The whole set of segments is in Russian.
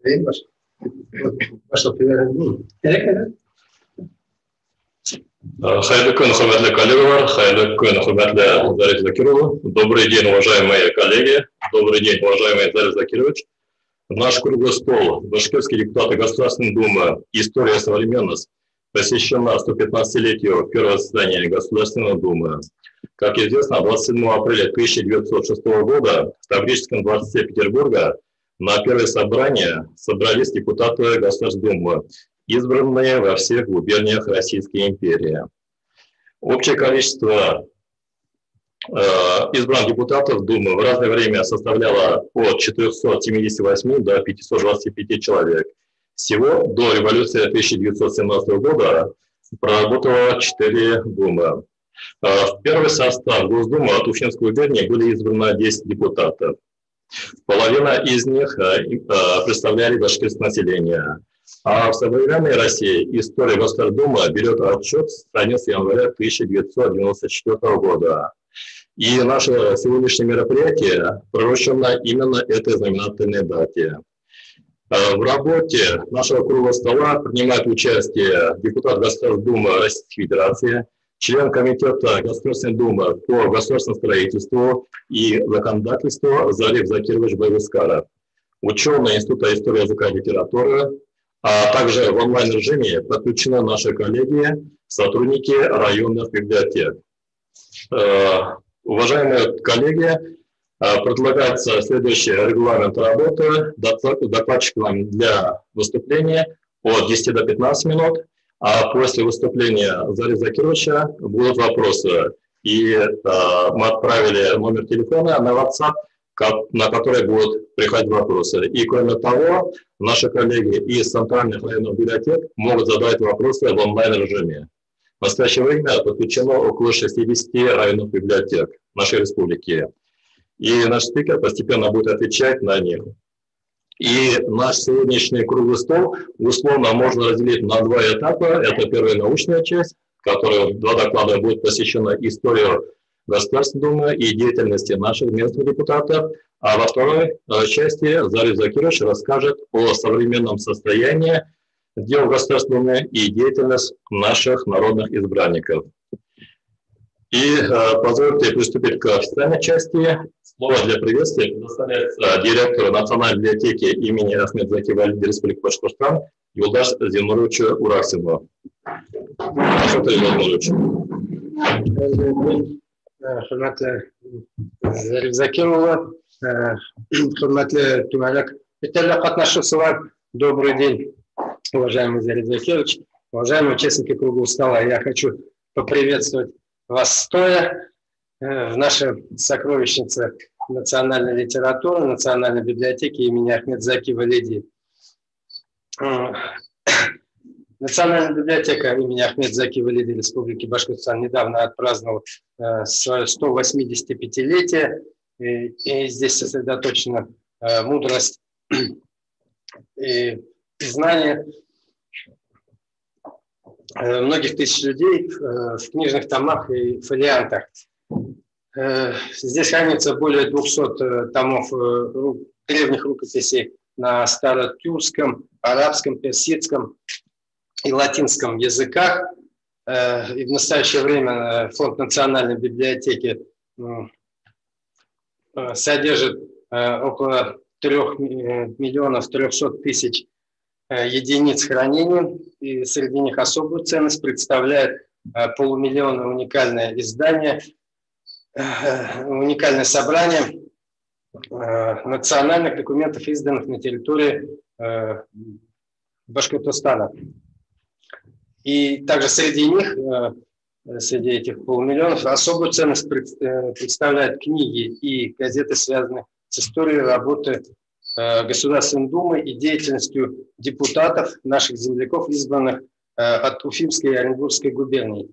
Хайрлы күн, хөрмәтле коллегалар, хайрлы күн, хөрмәтле Зариф Закирова. Добрый день, уважаемые коллеги. Добрый день, уважаемый Зариф Закирович. Наш круглый стол «Башкирские депутаты Государственной Думы. История и современность» посвящена 115-летию первого заседания Государственной Думы. Как известно, 27 апреля 1906 года в Таврическом дворце Петербурга на первое собрание собрались депутаты Государственной Думы, избранные во всех губерниях Российской империи. Общее количество избранных депутатов Думы в разное время составляло от 478 до 525 человек. Всего до революции 1917 года проработало 4 Думы. В первый состав Госдумы от Уфимской губернии были избраны 10 депутатов. Половина из них представляли башкирское население. А в современной России история Государственной Думы берет отчет с страниц января 1994 года. И наше сегодняшнее мероприятие пророчено именно этой знаменательной дате. В работе нашего круглого стола принимает участие депутат Государственной Думы Российской Федерации, член Комитета Государственной Думы по государственному строительству и законодательству Зариф Закирович Байвискаров, ученый Института истории языка и литературы, а также в онлайн-режиме подключены наши коллеги, сотрудники районных библиотек. Уважаемые коллеги, предлагается следующий регламент работы. Докладчикам для выступления от 10 до 15 минут, а после выступления Зарифа Закировича будут вопросы. И мы отправили номер телефона на WhatsApp, на который будут приходить вопросы. И кроме того, наши коллеги из центральных районных библиотек могут задать вопросы в онлайн-режиме. В настоящее время подключено около 60 районных библиотек нашей республики. И наш спикер постепенно будет отвечать на них. И наш сегодняшний круглый стол условно можно разделить на 2 этапа. Это первая научная часть, в которой 2 доклада будут посвящены истории Государственной Думы и деятельности наших местных депутатов. А во второй части Зариф Закирович расскажет о современном состоянии дел Государственной Думы и деятельность наших народных избранников. И позвольте приступить к официальной части. Слово для приветствия предоставляется директору Национальной библиотеки имени Ахмед Заки Валиди Республики Башкортостан Юлдаш Зинуровичу Ураксину. Hürmetli Zarif Zakirova, hürmetli tümelek yeterli katnaşıcılar, добрый день, уважаемый Зариф Закирович, уважаемые участники круглого стола. Я хочу поприветствовать вас стоя в нашей сокровищнице национальной литературы, Национальной библиотеки имени Ахмед Заки Валиди. Национальная библиотека имени Ахмед Заки Валиди Республики Башкортостан недавно отпраздновала свое 185-летие, и здесь сосредоточена мудрость и знания многих тысяч людей в книжных томах и фолиантах. Здесь хранится более 200 томов древних рукописей на старотюркском, арабском, персидском и латинском языках. И в настоящее время Фонд национальной библиотеки содержит около 3 миллионов 300 тысяч единиц хранения, и среди них особую ценность представляет полумиллионное уникальное издание, уникальное собрание национальных документов, изданных на территории Башкортостана. И также среди них, среди этих полумиллионов, особую ценность представляют книги и газеты, связанные с историей работы Государственной Думы и деятельностью депутатов, наших земляков, избранных от Уфимской и Оренбургской губерний.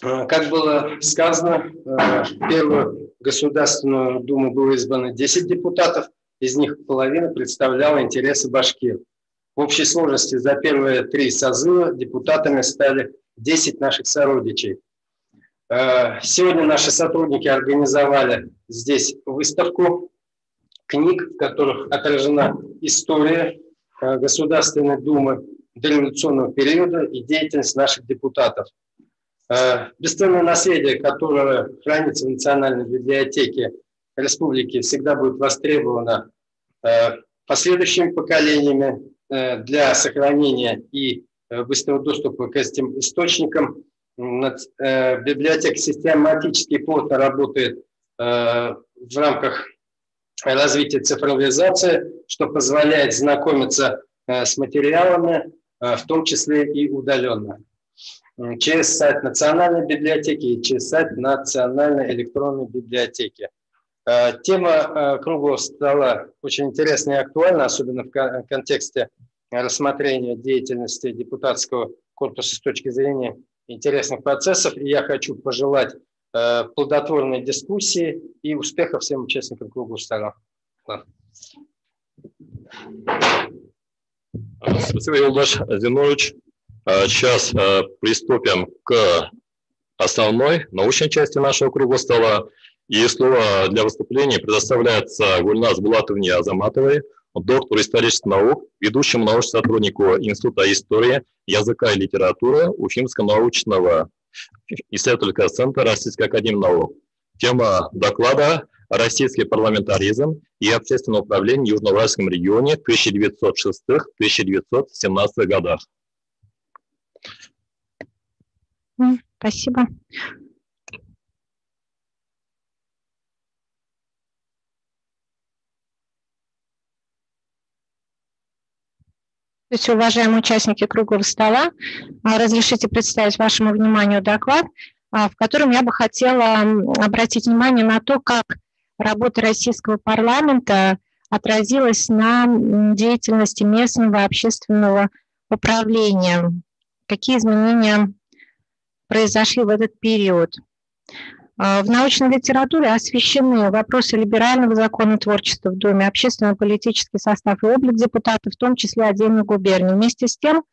Как было сказано, в первую Государственную Думу было избрано 10 депутатов, из них половина представляла интересы башкир. В общей сложности за первые 3 созыва депутатами стали 10 наших сородичей. Сегодня наши сотрудники организовали здесь выставку книг, в которых отражена история Государственной Думы дореволюционного периода и деятельность наших депутатов. Бесценное наследие, которое хранится в Национальной библиотеке Республики, всегда будет востребовано последующими поколениями для сохранения и быстрого доступа к этим источникам. Библиотека систематически и плотно работает в рамках развития цифровизации, что позволяет знакомиться с материалами, в том числе и удаленно, через сайт Национальной библиотеки и через сайт Национальной электронной библиотеки. Тема круглого стола очень интересна и актуальна, особенно в контексте рассмотрения деятельности депутатского корпуса с точки зрения интересных процессов. И я хочу пожелать плодотворной дискуссии и успехов всем участникам круглого стола. Спасибо, Юлдаш Зинович. Сейчас приступим к основной научной части нашего круглого стола. И слово для выступления предоставляется Гульназ Булатовне Азаматовой, доктору исторических наук, ведущему научному сотруднику Института истории, языка и литературы Уфимского научного исследовательского центра Российской академии наук. Тема доклада «Российский парламентаризм и общественное управление в Южноуральском регионе в 1906-1917 годах». Спасибо. Уважаемые участники круглого стола, разрешите представить вашему вниманию доклад, в котором я бы хотела обратить внимание на то, как работа российского парламента отразилась на деятельности местного общественного управления, какие изменения произошли в этот период. В научной литературе освещены вопросы либерального законотворчества в Думе, общественно-политический состав и облик депутатов, в том числе отдельных губерний. Вместе с тем,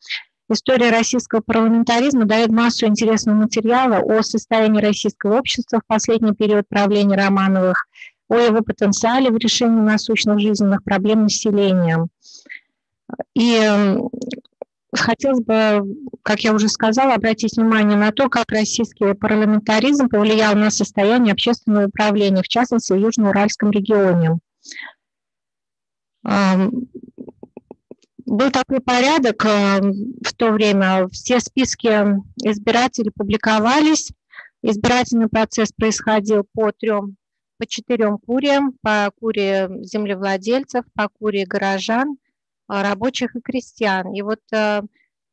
история российского парламентаризма дает массу интересного материала о состоянии российского общества в последний период правления Романовых, о его потенциале в решении насущных жизненных проблем населения. И хотелось бы, как я уже сказала, обратить внимание на то, как российский парламентаризм повлиял на состояние общественного управления, в частности, в Южноуральском регионе. Был такой порядок в то время, все списки избирателей публиковались, избирательный процесс происходил по 4 куриям, по курии землевладельцев, по курии горожан, рабочих и крестьян. И вот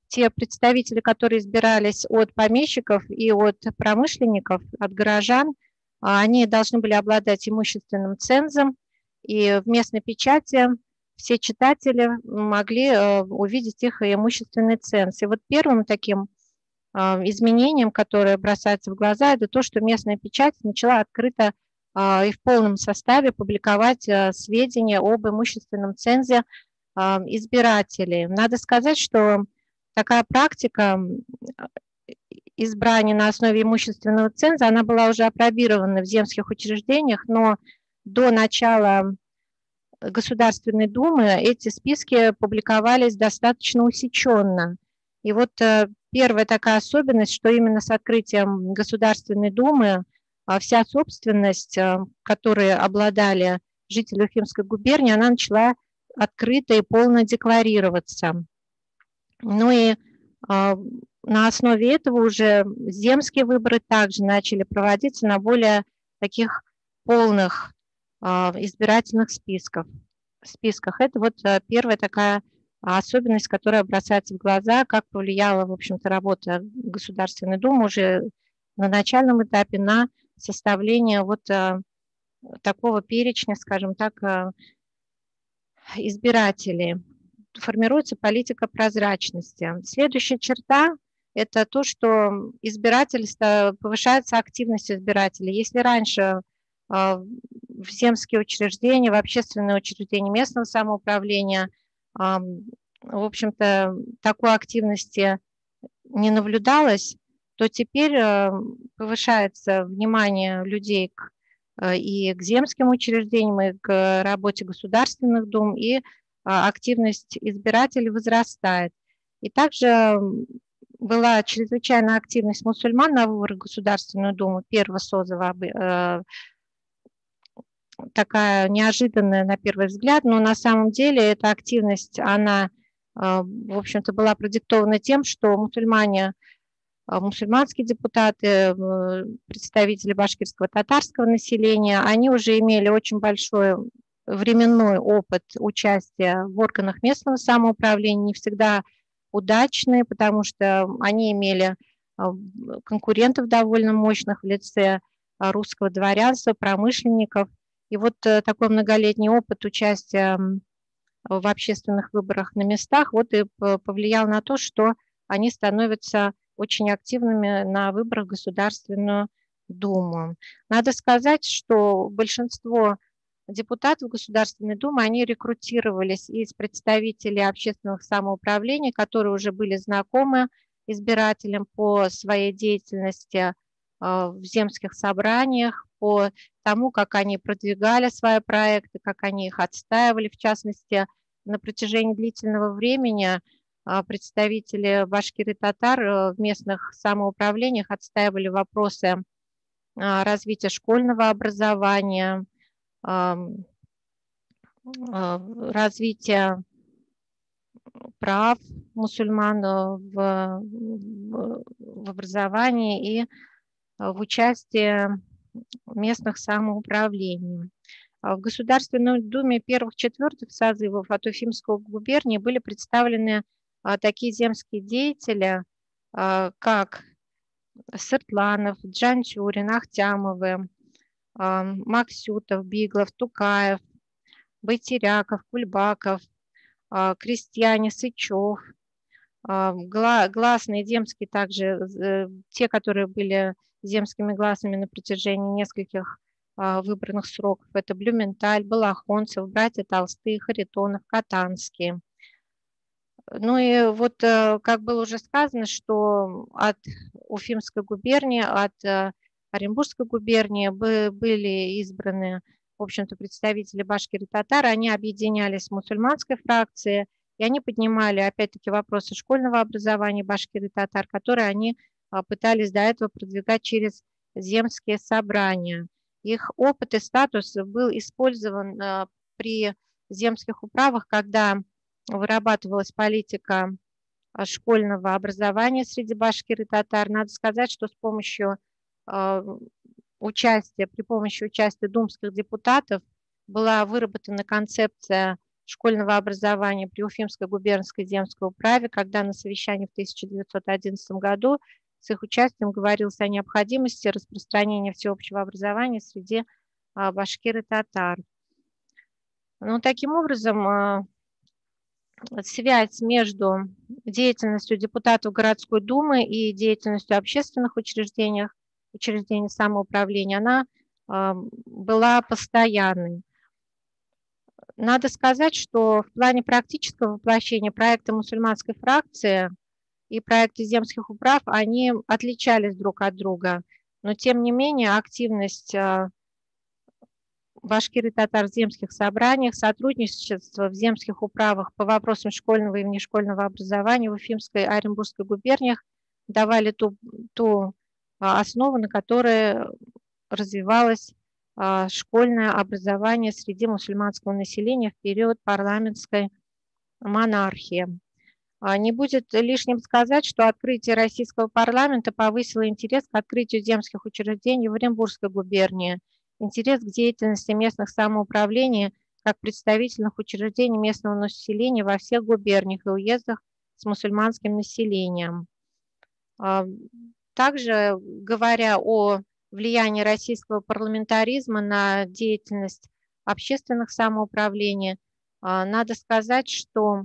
те представители, которые избирались от помещиков и от промышленников, от горожан, они должны были обладать имущественным цензом, и в местной печати все читатели могли увидеть их имущественный ценз. И вот первым таким изменением, которое бросается в глаза, это то, что местная печать начала открыто и в полном составе публиковать сведения об имущественном цензе избирателей. Надо сказать, что такая практика избрания на основе имущественного ценза, она была уже апробирована в земских учреждениях, но до начала Государственной Думы эти списки публиковались достаточно усеченно. И вот первая такая особенность, что именно с открытием Государственной Думы вся собственность, которой обладали жители Уфимской губернии, она начала открыто и полно декларироваться. Ну и на основе этого уже земские выборы также начали проводиться на более таких полных избирательных списках. Это вот первая такая особенность, которая бросается в глаза, как повлияла, в общем-то, работа Государственной Думы уже на начальном этапе на составление вот такого перечня, скажем так, избирателей. Формируется политика прозрачности. Следующая черта – это то, что повышается активность избирателей. Если раньше в земские учреждения, в общественные учреждения местного самоуправления, в общем-то, такой активности не наблюдалось, то теперь повышается внимание людей к и к земским учреждениям, и к работе государственных дум, и активность избирателей возрастает. И также была чрезвычайная активность мусульман на выборах в Государственную Думу первого созыва, такая неожиданная на первый взгляд, но на самом деле эта активность, она, в общем-то, была продиктована тем, что мусульманские депутаты, представители башкирского татарского населения, они уже имели очень большой временной опыт участия в органах местного самоуправления, не всегда удачные, потому что они имели конкурентов довольно мощных в лице русского дворянства, промышленников. И вот такой многолетний опыт участия в общественных выборах на местах вот и повлиял на то, что они становятся очень активными на выборах в Государственную Думу. Надо сказать, что большинство депутатов Государственной Думы, они рекрутировались из представителей общественных самоуправлений, которые уже были знакомы избирателям по своей деятельности в земских собраниях, по тому, как они продвигали свои проекты, как они их отстаивали. В частности, на протяжении длительного времени представители башкир и татар в местных самоуправлениях отстаивали вопросы развития школьного образования, развития прав мусульман в образовании и в участии местных самоуправлений. В Государственной Думе первых-четвертых созывов от Уфимской губернии были представлены такие земские деятели, как Сыртланов, Джанчурин, Ахтямовы, Максютов, Биглов, Тукаев, Байтеряков, Кульбаков, крестьяне, Сычев, гласные земские также, те, которые были земскими гласными на протяжении нескольких выбранных сроков. Это Блюменталь, Балахонцев, братья Толстых, Харитонов, Катанские. Ну и вот, как было уже сказано, что от Уфимской губернии, от Оренбургской губернии были избраны, в общем-то, представители башкир и татар, они объединялись в мусульманской фракции, и они поднимали, опять-таки, вопросы школьного образования башкир и татар, которые они пытались до этого продвигать через земские собрания. Их опыт и статус был использован при земских управах, когда вырабатывалась политика школьного образования среди башкир и татар. Надо сказать, что с помощью при помощи участия думских депутатов была выработана концепция школьного образования при Уфимской губернской земской управе, когда на совещании в 1911 году с их участием говорилось о необходимости распространения всеобщего образования среди башкир и татар. Ну, таким образом, связь между деятельностью депутатов городской думы и деятельностью общественных учреждений самоуправления, она была постоянной. Надо сказать, что в плане практического воплощения проекта мусульманской фракции и проекты земских управ, они отличались друг от друга, но тем не менее активность башкир и татар в земских собраниях, сотрудничество в земских управах по вопросам школьного и внешкольного образования в Уфимской и Оренбургской губерниях давали ту основу, на которой развивалось школьное образование среди мусульманского населения в период парламентской монархии. Не будет лишним сказать, что открытие российского парламента повысило интерес к открытию земских учреждений в Оренбургской губернии, интерес к деятельности местных самоуправлений как представительных учреждений местного населения во всех губерниях и уездах с мусульманским населением. Также, говоря о влиянии российского парламентаризма на деятельность общественных самоуправлений, надо сказать, что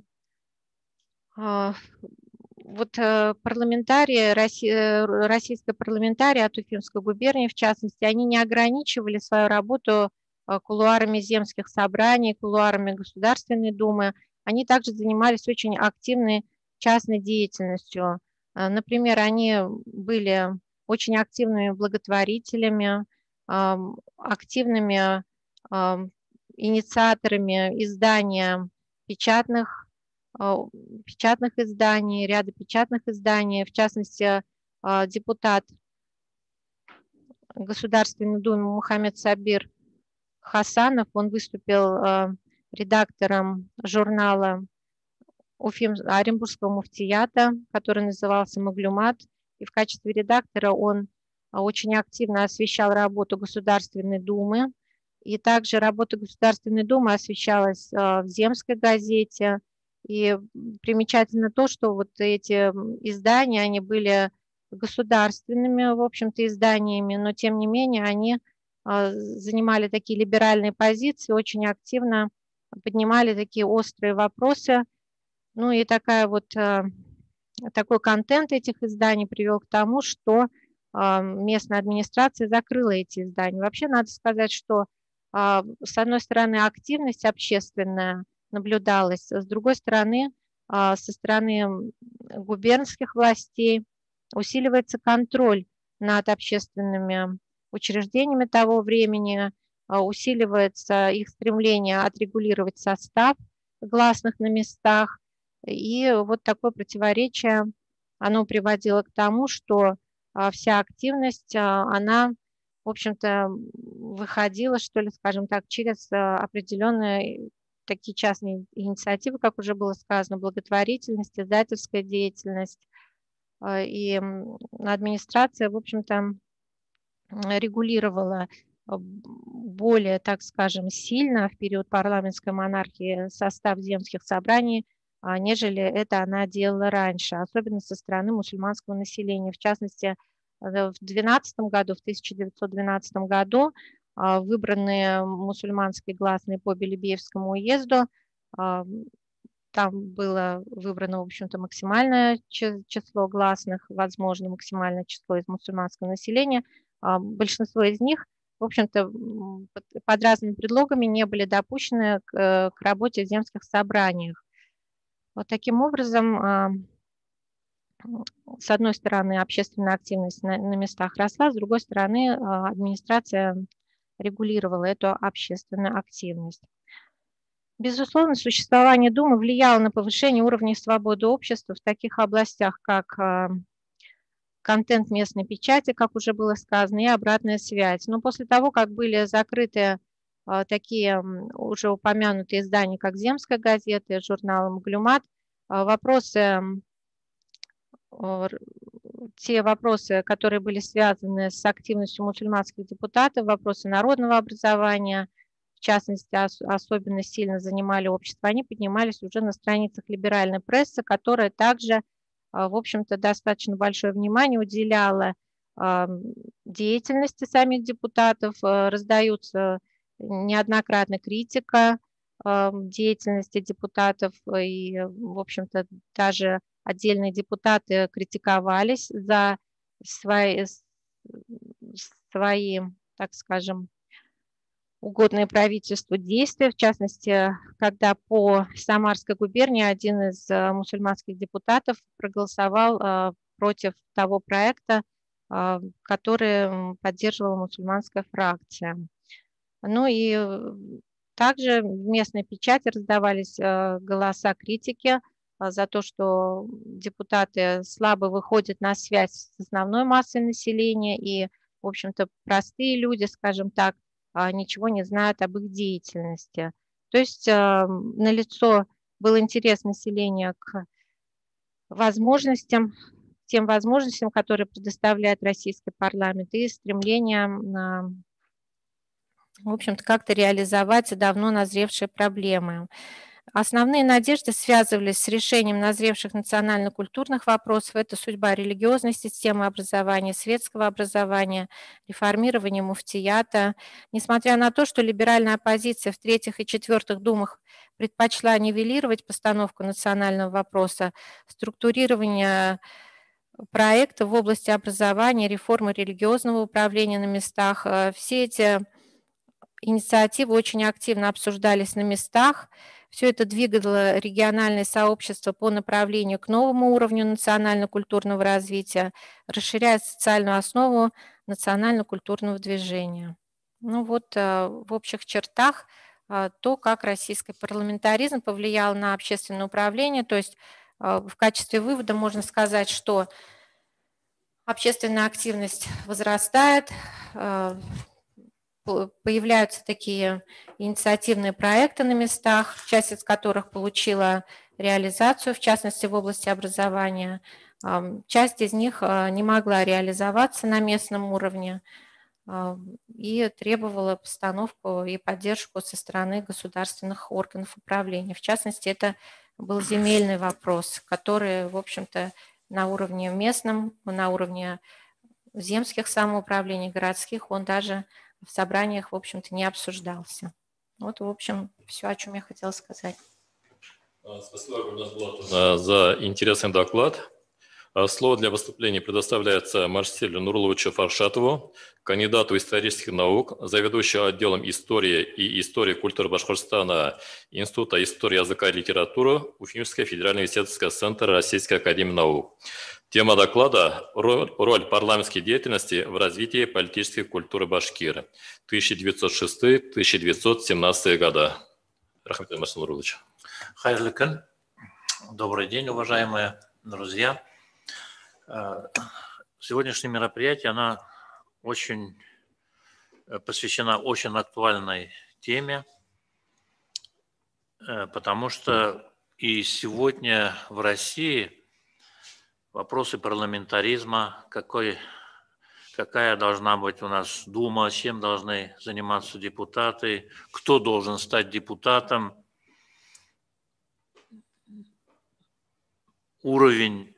вот российские парламентарии от Уфимской губернии, в частности, они не ограничивали свою работу кулуарами земских собраний, кулуарами Государственной Думы. Они также занимались очень активной частной деятельностью. Например, они были очень активными благотворителями, активными инициаторами издания печатных изданий, ряда печатных изданий, в частности, депутат Государственной Думы Мухаммед Сабир Хасанов, он выступил редактором журнала Оренбургского муфтията, который назывался «Маглюмат», и в качестве редактора он очень активно освещал работу Государственной Думы, и также работа Государственной Думы освещалась в «Земской газете», и примечательно то, что вот эти издания, они были государственными, в общем-то, изданиями, но тем не менее они занимали такие либеральные позиции, очень активно поднимали такие острые вопросы. Ну и такой контент этих изданий привел к тому, что местная администрация закрыла эти издания. Вообще надо сказать, что с одной стороны активность общественная наблюдалась, с другой стороны со стороны губернских властей усиливается контроль над общественными учреждениями того времени, усиливается их стремление отрегулировать состав гласных на местах. И вот такое противоречие, оно приводило к тому, что вся активность, она, в общем-то, выходила, что ли, скажем так, через определенные такие частные инициативы, как уже было сказано, благотворительность, издательская деятельность. И администрация, в общем-то, регулировала более, так скажем, сильно в период парламентской монархии состав земских собраний, нежели это она делала раньше, особенно со стороны мусульманского населения. В частности, в 1912 году выбранные мусульманские гласные по Белебеевскому уезду, там было выбрано, в общем-то, максимальное число гласных, возможно, максимальное число из мусульманского населения. Большинство из них, в общем-то, под разными предлогами не были допущены к работе в земских собраниях. Вот таким образом, с одной стороны, общественная активность на местах росла, с другой стороны, администрация регулировала эту общественную активность. Безусловно, существование Думы влияло на повышение уровня свободы общества в таких областях, как контент местной печати, как уже было сказано, и обратная связь. Но после того, как были закрыты такие уже упомянутые издания, как «Земская газета» и журнал «Маглюмат», те вопросы, которые были связаны с активностью мусульманских депутатов, вопросы народного образования, в частности, особенно сильно занимали общество, они поднимались уже на страницах либеральной прессы, которая также, в общем-то, достаточно большое внимание уделяла деятельности самих депутатов, раздаются неоднократно критика деятельности депутатов, и, в общем-то, даже отдельные депутаты критиковались за свои, так скажем, угодные правительству действия, в частности, когда по Самарской губернии один из мусульманских депутатов проголосовал против того проекта, который поддерживала мусульманская фракция. Ну и также в местной печати раздавались голоса критики за то, что депутаты слабо выходят на связь с основной массой населения, и, в общем-то, простые люди, скажем так, ничего не знают об их деятельности. То есть налицо был интерес населения к возможностям, тем возможностям, которые предоставляет российский парламент, и стремление, в общем-то, как-то реализовать давно назревшие проблемы. Основные надежды связывались с решением назревших национально-культурных вопросов. Это судьба религиозной системы образования, светского образования, реформирование муфтията. Несмотря на то, что либеральная оппозиция в третьих и четвертых думах предпочла нивелировать постановку национального вопроса, структурирование проекта в области образования, реформы религиозного управления на местах, все эти инициативы очень активно обсуждались на местах, Все это двигало региональное сообщество по направлению к новому уровню национально-культурного развития, расширяя социальную основу национально-культурного движения. Ну вот в общих чертах то, как российский парламентаризм повлиял на общественное управление. То есть в качестве вывода можно сказать, что общественная активность возрастает, появляются такие инициативные проекты на местах, часть из которых получила реализацию, в частности, в области образования. Часть из них не могла реализоваться на местном уровне и требовала постановку и поддержку со стороны государственных органов управления. В частности, это был земельный вопрос, который, в общем-то, на уровне местном, на уровне земских самоуправлений, городских, он даже в собраниях, в общем-то, не обсуждался. Вот, в общем, все, о чем я хотела сказать. Спасибо, Гульназ Булатовна, за интересный доклад. Слово для выступления предоставляется Марселю Нурловичу Фаршатову, кандидату исторических наук, заведующему отделом истории и истории культуры Башкортостана Института истории языка и литературы Уфимского федерального исследовательского центра Российской академии наук. Тема доклада – роль парламентской деятельности в развитии политической культуры Башкирии 1906-1917 года. Рахмет, Марсел Нурлович. Хайрлы күн. Добрый день, уважаемые друзья. Сегодняшнее мероприятие, оно очень посвящено очень актуальной теме, потому что и сегодня в России вопросы парламентаризма, какая должна быть у нас Дума, чем должны заниматься депутаты, кто должен стать депутатом, уровень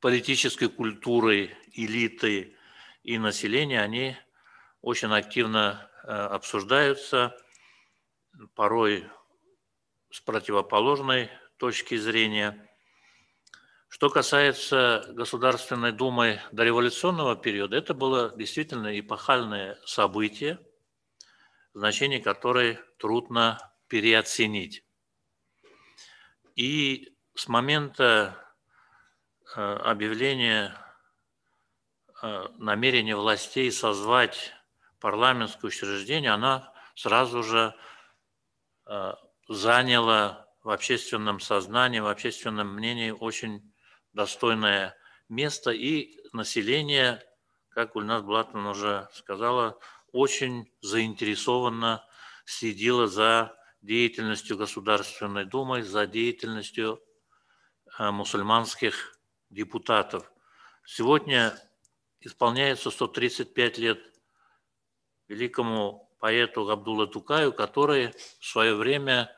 политической культуры элиты и населения, они очень активно обсуждаются, порой с противоположной точки зрения. Что касается Государственной Думы дореволюционного периода, это было действительно эпохальное событие, значение которое трудно переоценить. И с момента объявления намерения властей созвать парламентское учреждение, она сразу же заняла в общественном сознании, в общественном мнении очень достойное место, и население, как Гульназ Булатовна уже сказала, очень заинтересованно следило за деятельностью Государственной Думы, за деятельностью мусульманских депутатов. Сегодня исполняется 135 лет великому поэту Габдулла Тукаю, который в свое время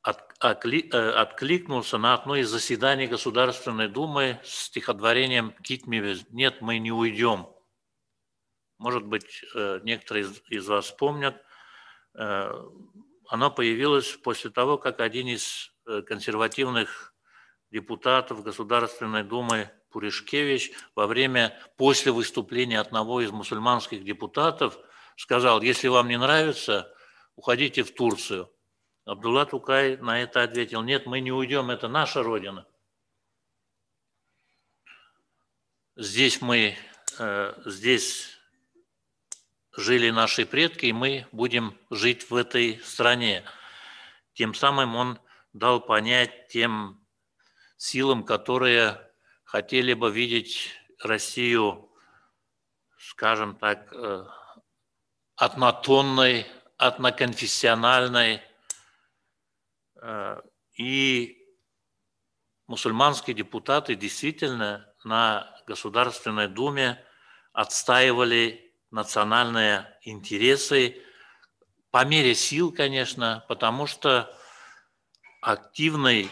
откликнулся на одно из заседаний Государственной Думы с стихотворением «Китмевез. Нет, мы не уйдем». Может быть, некоторые из вас помнят. Оно появилось после того, как один из консервативных депутатов Государственной Думы Пуришкевич после выступления одного из мусульманских депутатов сказал: если вам не нравится, уходите в Турцию. Абдулла Тукай на это ответил: нет, мы не уйдем, это наша родина. Здесь жили наши предки, и мы будем жить в этой стране. Тем самым он дал понять тем силам, которые хотели бы видеть Россию, скажем так, однотонной, одноконфессиональной. И мусульманские депутаты действительно на Государственной Думе отстаивали национальные интересы по мере сил, конечно, потому что активной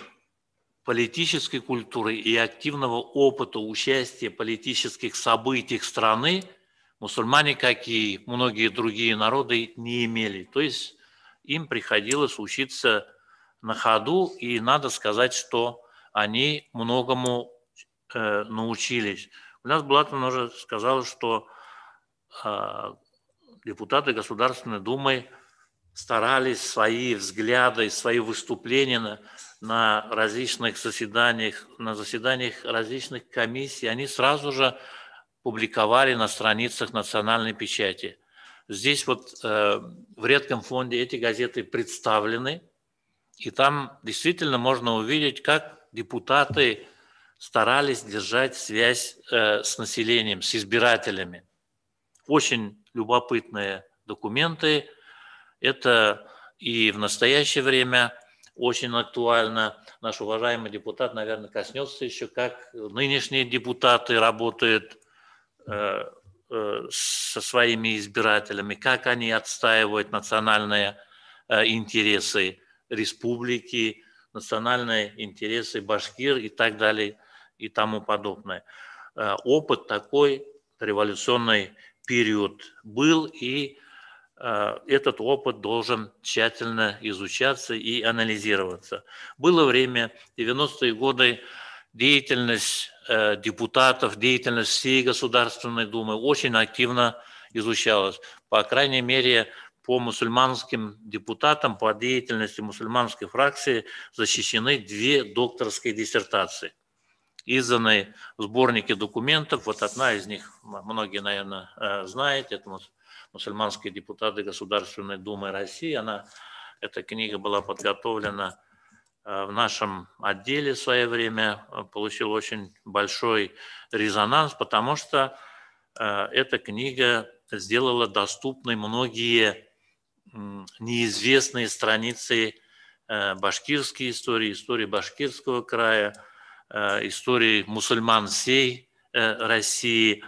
политической культуры и активного опыта участия в политических событиях страны мусульмане, как и многие другие народы, не имели. То есть им приходилось учиться на ходу, и надо сказать, что они многому научились. У нас Булатовна уже сказала, что депутаты Государственной Думы старались свои взгляды, свои выступления на различных заседаниях, на заседаниях различных комиссий, они сразу же публиковали на страницах национальной печати. Здесь вот в редком фонде эти газеты представлены, и там действительно можно увидеть, как депутаты старались держать связь с населением, с избирателями. Очень любопытные документы. Это и в настоящее время очень актуально. Наш уважаемый депутат, наверное, коснется еще, как нынешние депутаты работают со своими избирателями, как они отстаивают национальные интересы республики, национальные интересы башкир и так далее и тому подобное. Опыт такой, революционный период был, и этот опыт должен тщательно изучаться и анализироваться. Было время, 90-е годы, деятельность депутатов, деятельность всей Государственной Думы очень активно изучалась. По крайней мере, по мусульманским депутатам, по деятельности мусульманской фракции защищены 2 докторские диссертации. Изданы в сборнике документов, вот одна из них, многие, наверное, знаете, это мусульманские депутаты Государственной Думы России. Эта книга была подготовлена в нашем отделе в свое время, получила очень большой резонанс, потому что эта книга сделала доступны многие неизвестные страницы башкирской истории, истории Башкирского края, истории мусульман всей России.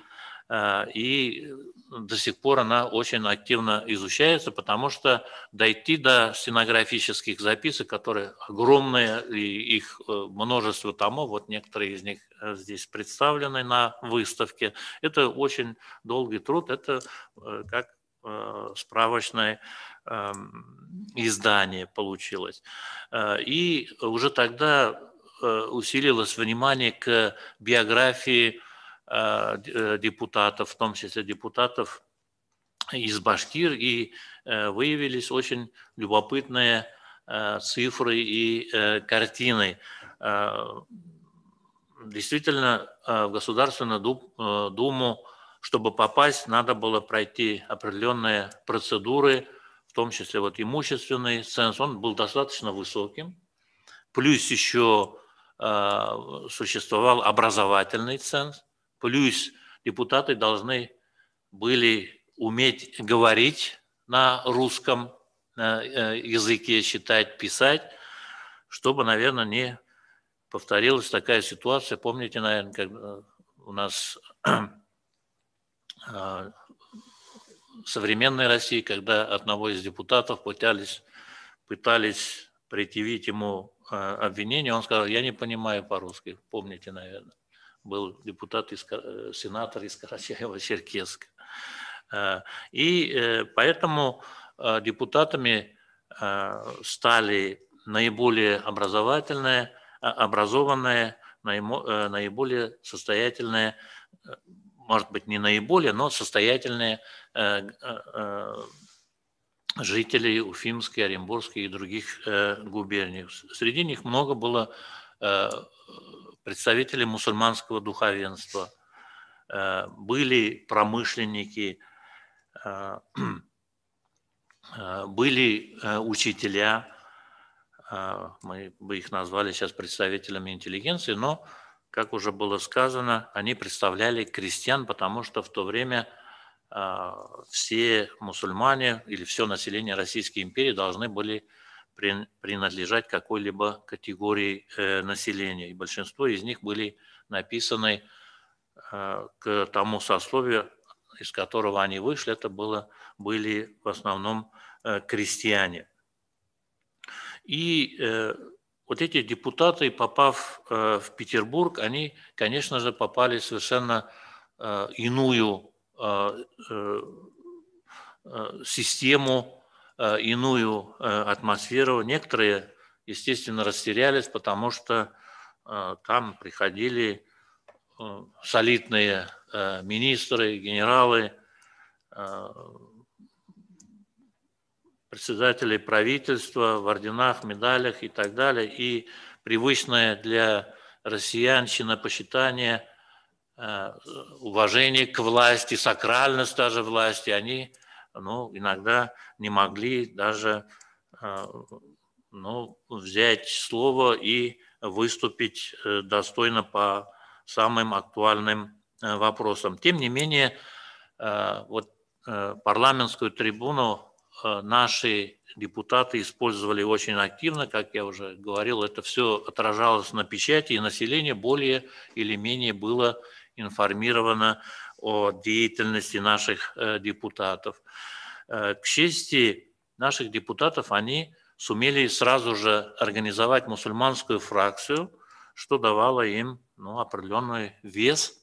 И до сих пор она очень активно изучается, потому что дойти до стенографических записок, которые огромные, и их множество томов, вот некоторые из них здесь представлены на выставке, это очень долгий труд, это как справочное издание получилось. И уже тогда усилилось внимание к биографии депутатов, в том числе депутатов из Башкир, и выявились очень любопытные цифры и картины. Действительно, в Государственную Думу, чтобы попасть, надо было пройти определенные процедуры, в том числе вот имущественный ценз, он был достаточно высоким, плюс еще существовал образовательный ценз, плюс депутаты должны были уметь говорить на русском языке, читать, писать, чтобы, наверное, не повторилась такая ситуация. Помните, наверное, когда у нас в современной России, когда одного из депутатов пытались предъявить ему обвинение, он сказал: я не понимаю по-русски. Помните, наверное. Был депутат, сенатор из Карачаево-Черкесска. И поэтому депутатами стали наиболее образованные, наиболее состоятельные, может быть, не наиболее, но состоятельные жителей Уфимской, Оренбургской и других губерний. Среди них много было представителей мусульманского духовенства, были промышленники, были учителя, мы бы их назвали сейчас представителями интеллигенции, но, как уже было сказано, они представляли крестьян, потому что в то время все мусульмане или все население Российской империи должны были принадлежать какой-либо категории населения. И большинство из них были написаны к тому сословию, из которого они вышли, это были в основном крестьяне. И вот эти депутаты, попав в Петербург, они, конечно же, попали в совершенно иную систему, иную атмосферу. Некоторые, естественно, растерялись, потому что там приходили солидные министры, генералы, председателей правительства в орденах, медалях и так далее. И привычное для россиян чинопочитание, уважение к власти, сакральность даже власти, они иногда не могли даже взять слово и выступить достойно по самым актуальным вопросам. Тем не менее, парламентскую трибуну наши депутаты использовали очень активно, как я уже говорил, это все отражалось на печати, и население более или менее было информировано о деятельности наших депутатов. К чести наших депутатов, они сумели сразу же организовать мусульманскую фракцию, что давало им определенный вес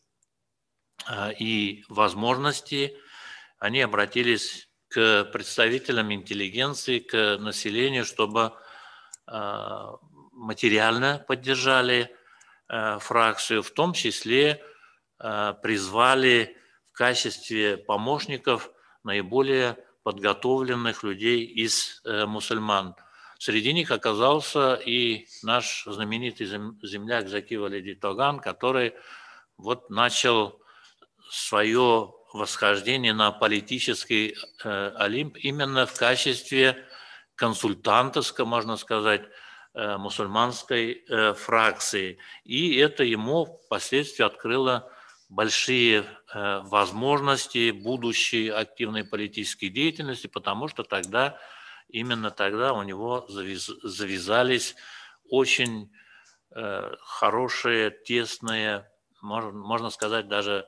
и возможности. Они обратились к представителям интеллигенции, к населению, чтобы материально поддержали фракцию, в том числе призвали в качестве помощников наиболее подготовленных людей из мусульман. Среди них оказался и наш знаменитый земляк Заки Валиди Тоган, который начал свое восхождение на политический Олимп именно в качестве консультанта, можно сказать, мусульманской фракции. И это ему впоследствии открыло большие возможности будущей активной политической деятельности, потому что именно тогда у него завязались очень хорошие, тесные, можно сказать, даже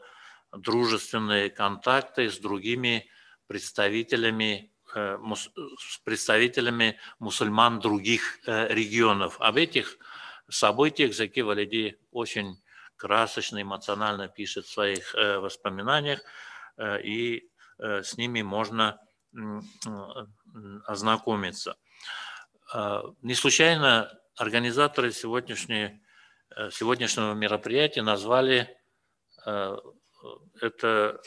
дружественные контакты с другими представителями мусульман других регионов. Об этих событиях Заки Валиди очень красочно, эмоционально пишет в своих воспоминаниях, и с ними можно ознакомиться. Не случайно организаторы сегодняшнего мероприятия назвали это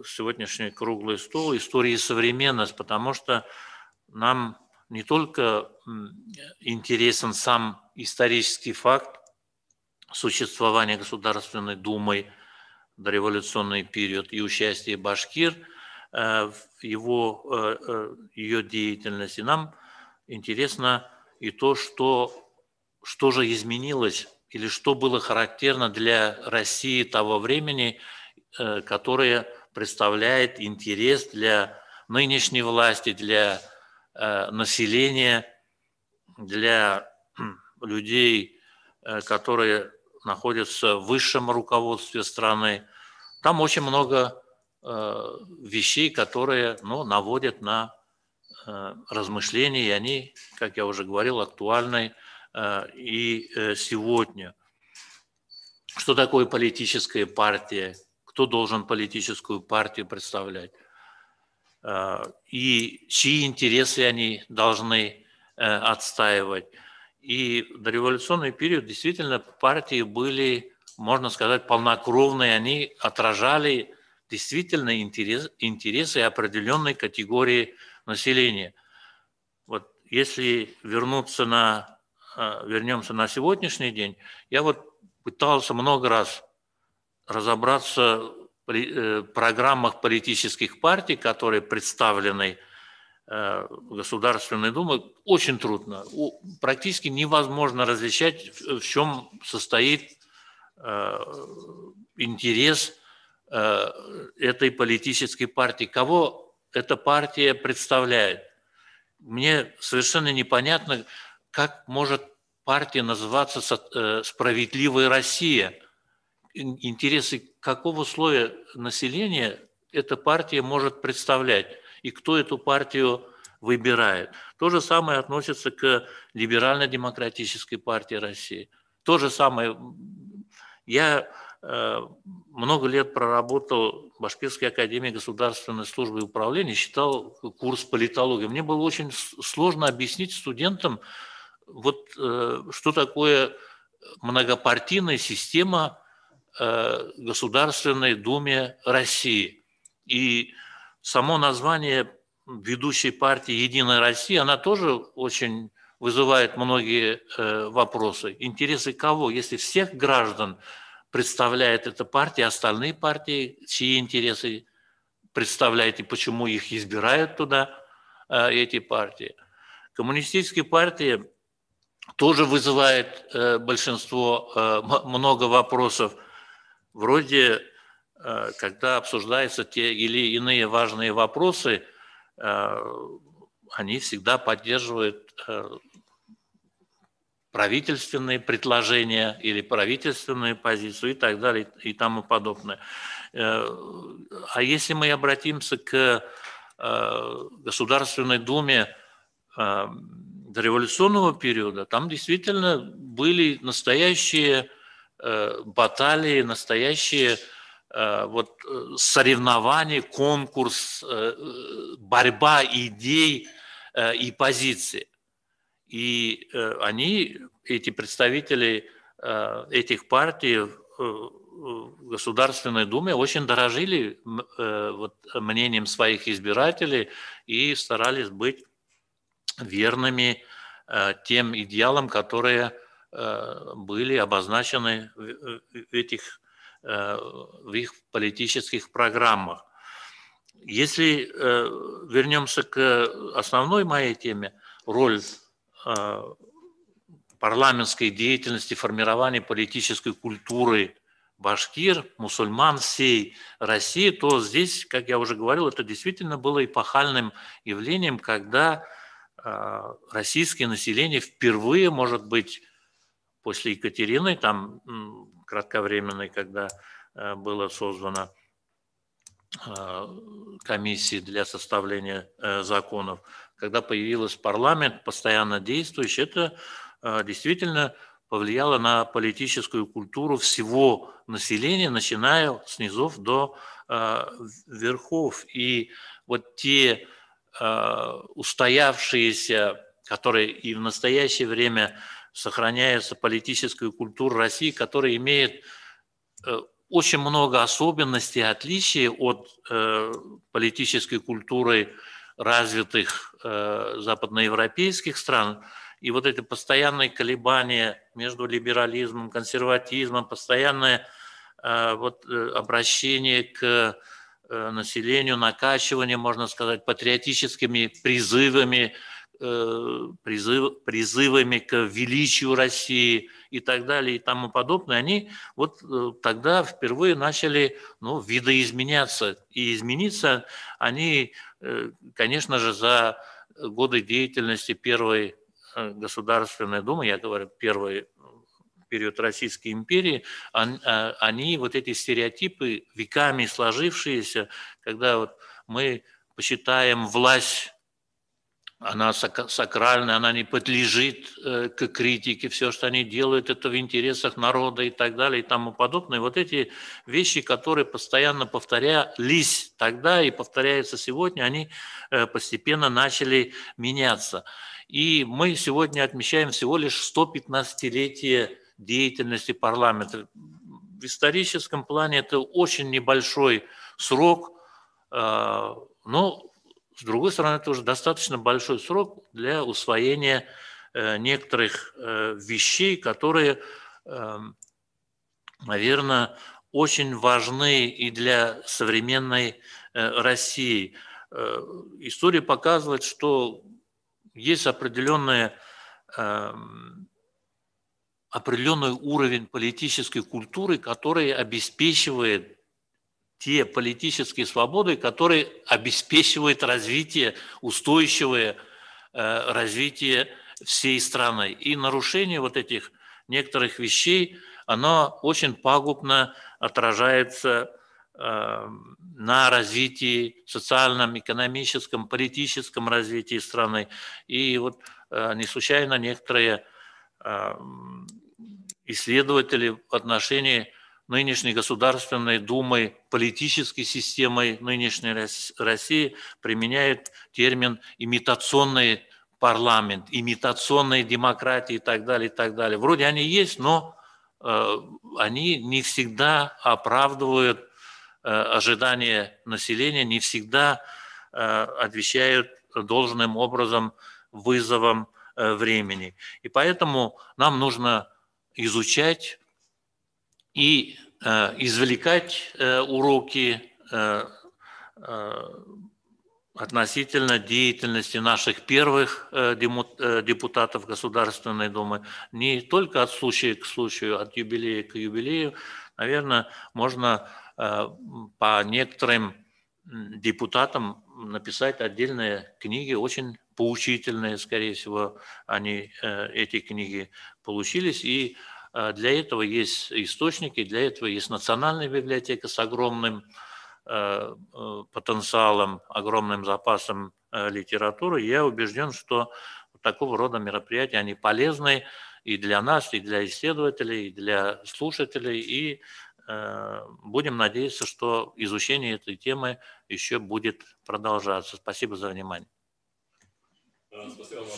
сегодняшний круглый стол «История и современность», потому что нам не только интересен сам исторический факт существования Государственной Думы в дореволюционный период и участие башкир в ее деятельности. Нам интересно и то, что же изменилось или что было характерно для России того времени, которое представляет интерес для нынешней власти, для населения, для людей, которые находятся в высшем руководстве страны. Там очень много вещей, которые наводят на размышления, и они, как я уже говорил, актуальны и сегодня. Что такое политическая партия? Кто должен политическую партию представлять? И чьи интересы они должны отстаивать? И в дореволюционный период действительно партии были, можно сказать, полнокровные, они отражали действительно интересы определенной категории населения. Если вернемся на сегодняшний день, я пытался много раз разобраться в программах политических партий, которые представлены в Государственной Думе. Очень трудно, практически невозможно различать, в чем состоит интерес этой политической партии, кого эта партия представляет. Мне совершенно непонятно, как может партия называться «Справедливая Россия». Интересы какого слоя населения эта партия может представлять и кто эту партию выбирает. То же самое относится к Либерально-демократической партии России. То же самое. Я много лет проработал в Башкирской академии государственной службы и управления, читал курс политологии. Мне было очень сложно объяснить студентам, что такое многопартийная система Государственной Думе России. И само название ведущей партии «Единая Россия», она тоже очень вызывает многие вопросы. Интересы кого? Если всех граждан представляет эта партия, остальные партии, чьи интересы представляют и почему их избирают туда, эти партии. Коммунистические партии тоже вызывает большинство, много вопросов. Вроде, когда обсуждаются те или иные важные вопросы, они всегда поддерживают правительственные предложения или правительственную позицию и так далее и тому подобное. А если мы обратимся к Государственной Думе дореволюционного периода, там действительно были настоящие баталии, настоящие вот соревнования, конкурс, борьба идей и позиций. И они, эти представители этих партий в Государственной Думе очень дорожили вот мнением своих избирателей и старались быть верными тем идеалам, которые были обозначены в их политических программах. Если вернемся к основной моей теме, роль парламентской деятельности, формирования политической культуры башкир, мусульман всей России, то здесь, как я уже говорил, это действительно было эпохальным явлением, когда российское население впервые, может быть, после Екатерины, там кратковременной, когда была создана комиссия для составления законов, когда появился парламент, постоянно действующий, это действительно повлияло на политическую культуру всего населения, начиная с низов до верхов. И вот те устоявшиеся, которые и в настоящее время сохраняется политическая культура России, которая имеет очень много особенностей, отличий от политической культуры развитых западноевропейских стран. И вот эти постоянные колебания между либерализмом, консерватизмом, постоянное вот обращение к населению, накачивание, можно сказать, патриотическими призывами, призывами к величию России и так далее и тому подобное, они вот тогда впервые начали видоизменяться. И измениться они, конечно же, за годы деятельности Первой Государственной Думы, я говорю, первый период Российской империи, они вот эти стереотипы, веками сложившиеся, когда вот мы посчитаем власть, она сакральная, она не подлежит к критике, все, что они делают, это в интересах народа и так далее и тому подобное. Вот эти вещи, которые постоянно повторялись тогда и повторяются сегодня, они постепенно начали меняться. И мы сегодня отмечаем всего лишь 115-летие деятельности парламента. В историческом плане это очень небольшой срок, но с другой стороны, это уже достаточно большой срок для усвоения некоторых вещей, которые, наверное, очень важны и для современной России. История показывает, что есть определенный уровень политической культуры, который обеспечивает те политические свободы, которые обеспечивают развитие, устойчивое развитие всей страны. И нарушение вот этих некоторых вещей, оно очень пагубно отражается на развитии социальном, экономическом, политическом развитии страны. И вот не случайно некоторые исследователи в отношении нынешней Государственной Думы, политической системой нынешней России применяют термин «имитационный парламент», «имитационная демократия» и так далее, и так далее. Вроде они есть, но они не всегда оправдывают ожидания населения, не всегда отвечают должным образом вызовам времени. И поэтому нам нужно изучать и извлекать уроки относительно деятельности наших первых депутатов Государственной Думы, не только от случая к случаю, от юбилея к юбилею. Наверное, можно по некоторым депутатам написать отдельные книги, очень поучительные, скорее всего, эти книги получились. И для этого есть источники, для этого есть Национальная библиотека с огромным потенциалом, огромным запасом литературы. Я убежден, что такого рода мероприятия, они полезны и для нас, и для исследователей, и для слушателей, и будем надеяться, что изучение этой темы еще будет продолжаться. Спасибо за внимание. Спасибо вам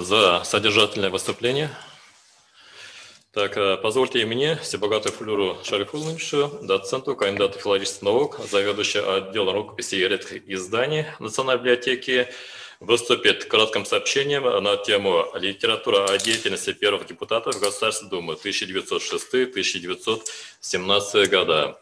за содержательное выступление. Так, позвольте мне, Себогатую Флюру Шарифуловичу, доценту, кандидату филологических наук, заведующему отделом рукописей и редких изданий Национальной библиотеки, выступит кратким сообщением на тему «Литература о деятельности первых депутатов Государственной Думы 1906-1917 года».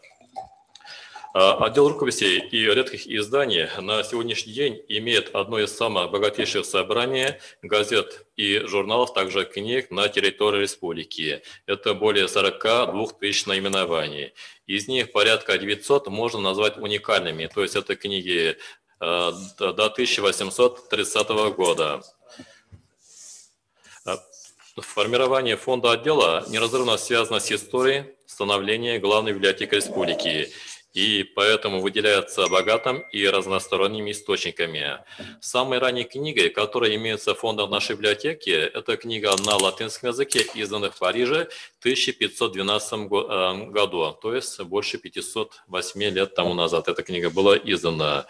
Отдел рукописей и редких изданий на сегодняшний день имеет одно из самых богатейших собраний газет и журналов, также книг на территории республики. Это более 42 тысяч наименований. Из них порядка 900 можно назвать уникальными, то есть это книги до 1830 года. Формирование фонда отдела неразрывно связано с историей становления главной библиотеки республики, и поэтому выделяется богатым и разносторонними источниками. Самой ранней книгой, которая имеется в фондах нашей библиотеки, это книга на латинском языке, изданная в Париже в 1512 году, то есть больше 508 лет тому назад эта книга была издана.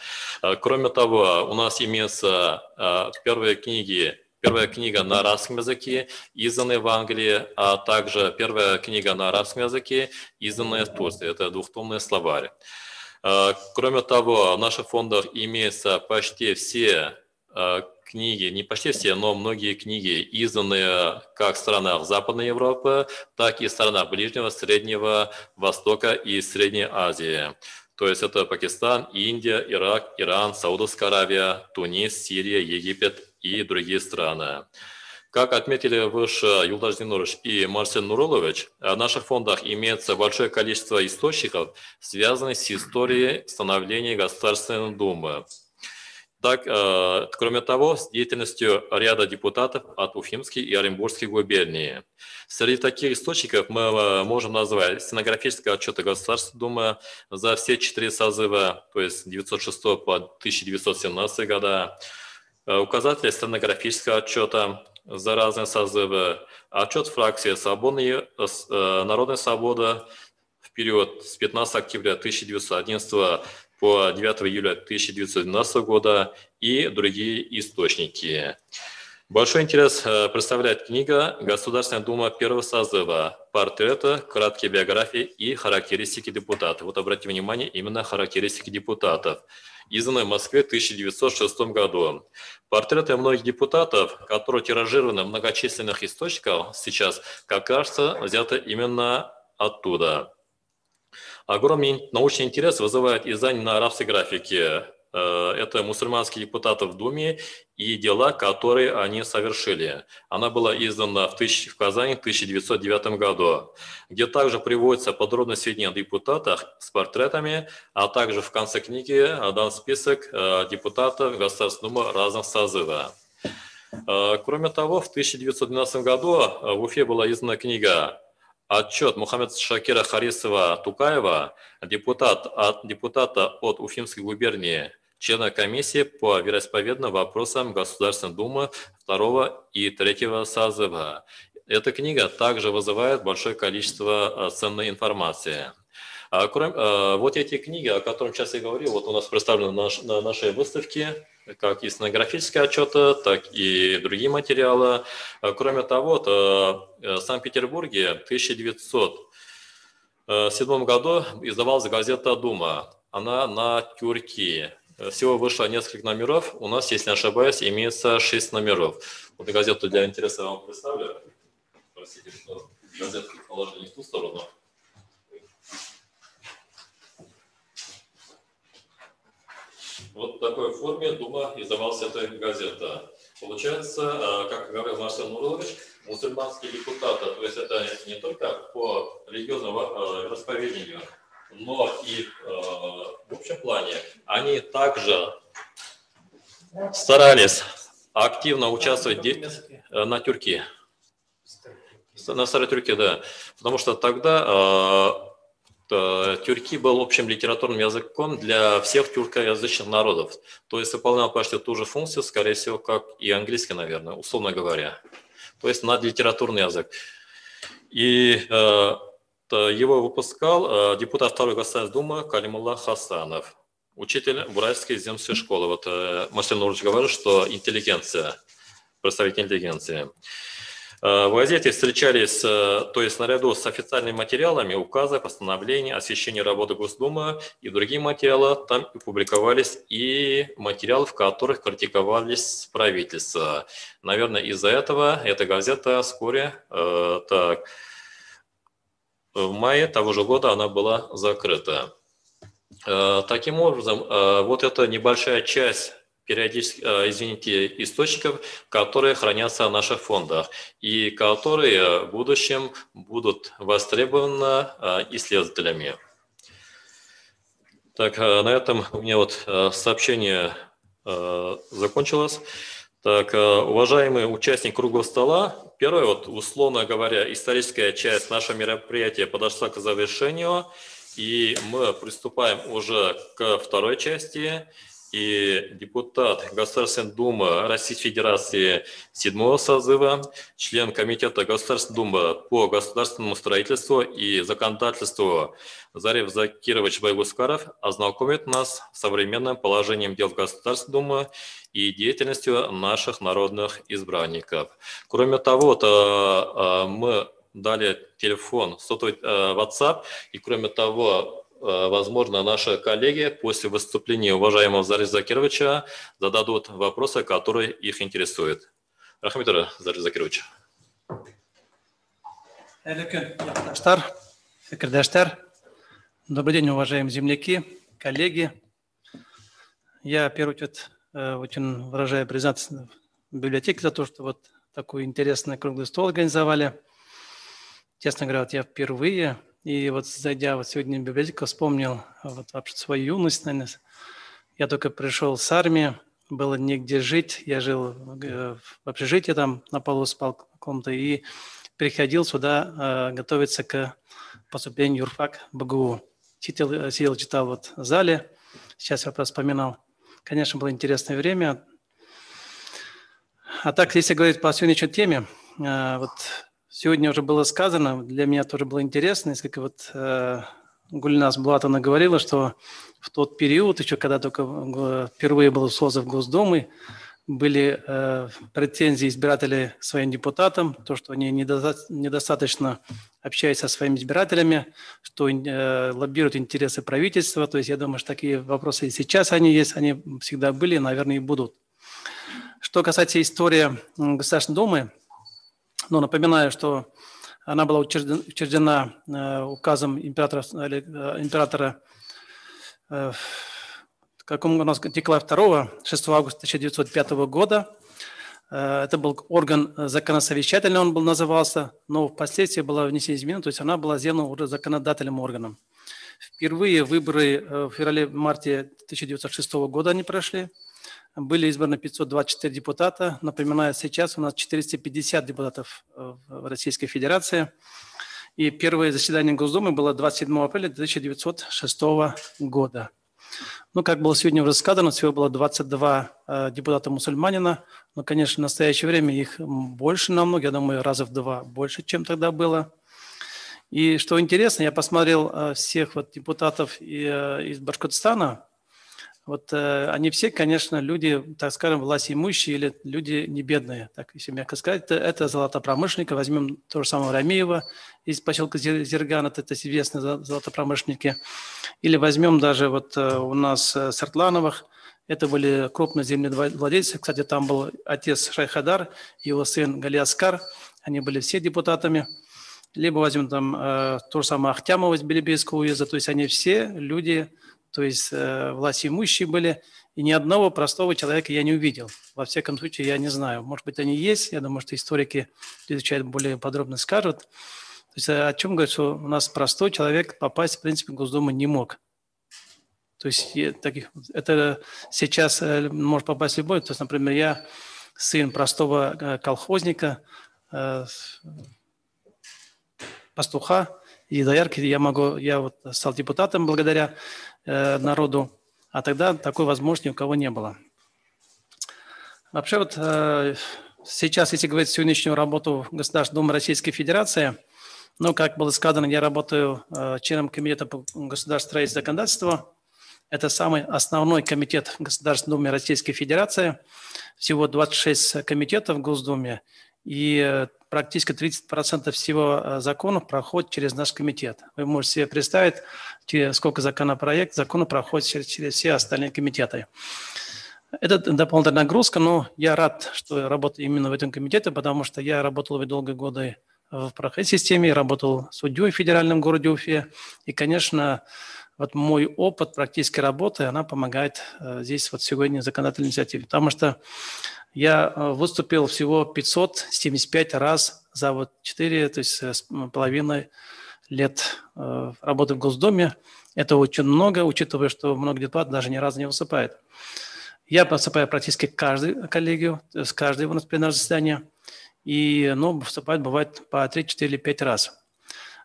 Кроме того, у нас имеются первая книга на арабском языке, изданная в Англии, а также первая книга на арабском языке, изданная в Турции. Это двухтомный словарь. Кроме того, в наших фондах имеются почти все книги, не почти все, но многие книги, изданные как в странах Западной Европы, так и в странах Ближнего, Среднего Востока и Средней Азии. То есть это Пакистан, Индия, Ирак, Иран, Саудовская Аравия, Тунис, Сирия, Египет и другие страны. Как отметили выше Юлдаш Зинурович и Марсель Нурулович, в наших фондах имеется большое количество источников, связанных с историей становления Государственной Думы. Так, кроме того, с деятельностью ряда депутатов от Уфимской и Оренбургской губернии. Среди таких источников мы можем назвать стенографические отчеты Государственной Думы за все 4 созыва, то есть 1906 по 1917 года, указатели стенографического отчета за разные созывы, отчет фракции Народной Свободы в период с 15 октября 1911 по 9 июля 1912 года и другие источники. Большой интерес представляет книга «Государственная Дума первого созыва. Портреты, краткие биографии и характеристики депутатов». Вот обратите внимание, именно характеристики депутатов. Изданная в Москве в 1906 году. Портреты многих депутатов, которые тиражированы в многочисленных источниках, сейчас, как кажется, взяты именно оттуда. Огромный научный интерес вызывает издание на арабской графике. Это мусульманские депутаты в Думе и дела, которые они совершили. Она была издана в Казани в 1909 году, где также приводятся подробные сведения о депутатах с портретами, а также в конце книги дан список депутатов Государственной Думы разных созывов. Кроме того, в 1912 году в Уфе была издана книга «Отчет Мухаммеда Шакира Харисова Тукаева, депутата от Уфимской губернии, члена комиссии по вероисповедным вопросам Государственной Думы 2 и 3 созыва». Эта книга также вызывает большое количество ценной информации. Вот эти книги, о которых сейчас я говорил, вот у нас представлены на нашей выставке, как и стенографические отчеты, так и другие материалы. Кроме того, в Санкт-Петербурге в 1907 году издавалась газета «Дума». Она на тюрки. всего вышло несколько номеров. У нас, если не ошибаюсь, имеется 6 номеров. Вот газету для интереса вам представлю. Простите, что газету положили не в ту сторону. Вот в такой форме Дума издавалась эта газета. Получается, как говорил Марсел Нурлович, мусульманские депутаты, то есть это не только по религиозному вероисповедению, но и в общем плане они также старались активно участвовать в деятельности на тюрке. На старой тюрке, да. Потому что тогда тюрки был общим литературным языком для всех тюркоязычных народов. То есть выполнял почти ту же функцию, скорее всего, как и английский, наверное, условно говоря. То есть надлитературный язык. И его выпускал депутат Второй Государственной Думы Калимулла Хасанов, учитель Бурятской земской школы. Вот Марсель Нурович говорил, что интеллигенция, представитель интеллигенции. В газете встречались, то есть наряду с официальными материалами, указы, постановления, освещение работы Госдумы и другие материалы, там публиковались и материалы, в которых критиковались правительство. Наверное, из-за этого эта газета вскоре, в мае того же года она была закрыта. Таким образом, вот эта небольшая часть источников, которые хранятся в наших фондах и которые в будущем будут востребованы исследователями. Так, на этом у меня вот сообщение закончилось. Так, уважаемые участники круглого стола, первое, вот, условно говоря, историческая часть нашего мероприятия подошла к завершению, и мы приступаем уже к второй части. И депутат Государственной Думы Российской Федерации 7-го созыва, член Комитета Государственной Думы по государственному строительству и законодательству Зарев Закирович Байгускаров ознакомит нас с современным положением дел в Государственной Думе и деятельностью наших народных избранников. Кроме того, мы дали телефон, сотовый WhatsApp, и кроме того, возможно, наши коллеги после выступления уважаемого Зарев Закировича зададут вопросы, которые их интересуют. Рахмет, Зарев Закирович. Добрый день, уважаемые земляки, коллеги. Я, в первую очередь, очень выражаю признательность библиотеке за то, что вот такой интересный круглый стол организовали. Честно говоря, вот я впервые. И вот зайдя вот сегодня в библиотеку, вспомнил вот вообще свою юность, наверное. Я только пришел с армии, было негде жить. Я жил в общежитии, там на полу спал в комнате и приходил сюда готовиться к поступлению в юрфак БГУ. Сидел, читал вот в зале. Сейчас я просто вспоминал. Конечно, было интересное время. А так, если говорить по сегодняшней теме, вот сегодня уже было сказано, для меня тоже было интересно, несколько вот Гульназ Булатовна говорила, что в тот период, еще когда только впервые был созыв Госдумы, были претензии избирателей к своим депутатам, то, что они недостаточно общаются со своими избирателями, что лоббируют интересы правительства. То есть я думаю, что такие вопросы и сейчас они есть, они всегда были, наверное, и будут. Что касается истории Государственной Думы, ну, напоминаю, что она была учреждена указом императора Николая II 6 августа 1905 года. Это был орган законосовещательный, он был назывался, но впоследствии была внесена измена, то есть она была сделана уже законодательным органом. Впервые выборы в феврале-марте 1906 года они прошли. Были избраны 524 депутата. Напоминаю, сейчас у нас 450 депутатов в Российской Федерации. И первое заседание Госдумы было 27 апреля 1906 года. Ну, как было сегодня уже сказано, всего было 22 депутата-мусульманина. Но, конечно, в настоящее время их больше намного, я думаю, раза в 2 больше, чем тогда было. И что интересно, я посмотрел всех вот депутатов из Башкортостана. Вот они все, конечно, люди, так скажем, властимущие или люди не бедные, так если мягко сказать. Это золотопромышленники, возьмем то же самое Рамиева из поселка Зерган, это известные золотопромышленники. Или возьмем даже вот у нас Сартлановых, Это были крупные землевладельцы. Кстати, там был отец Шайхадар, его сын Галиаскар. Они были все депутатами. Либо возьмем там то же самое Ахтямова из Белебейского уезда. То есть они все люди, то есть властимущие были. И ни одного простого человека я не увидел. Во всяком случае, я не знаю. Может быть, они есть. Я думаю, что историки изучают более подробно скажут. То есть о чем говорят, что у нас простой человек попасть, в принципе, в Госдуму не мог. То есть это сейчас может попасть любой. То есть, например, я сын простого колхозника, пастуха и доярки. Я вот стал депутатом благодаря народу, а тогда такой возможности ни у кого не было. Вообще вот сейчас, если говорить сегодняшнюю работу в Государственной Думе Российской Федерации, ну, как было сказано, я работаю членом комитета по государственному строительству и законодательству. Это самый основной комитет в Государственной Думе Российской Федерации. Всего 26 комитетов в Госдуме. И практически 30% всего законов проходит через наш комитет. Вы можете себе представить, сколько законов проходит через все остальные комитеты. Это дополнительная нагрузка, но я рад, что работаю именно в этом комитете, потому что я работал долгие годы в правоохранительной системе, работал судьей в федеральном городе Уфе. И, конечно, вот мой опыт практической работы, она помогает здесь вот сегодня законодательной инициативе. Потому что я выступил всего 575 раз за вот 4,5 лет работы в Госдуме. Это очень много, учитывая, что много депутатов даже ни разу не выступает. Я выступаю практически каждую коллегию, то есть каждое его пленарное заседание. И выступать бывает по 3, 4 или 5 раз.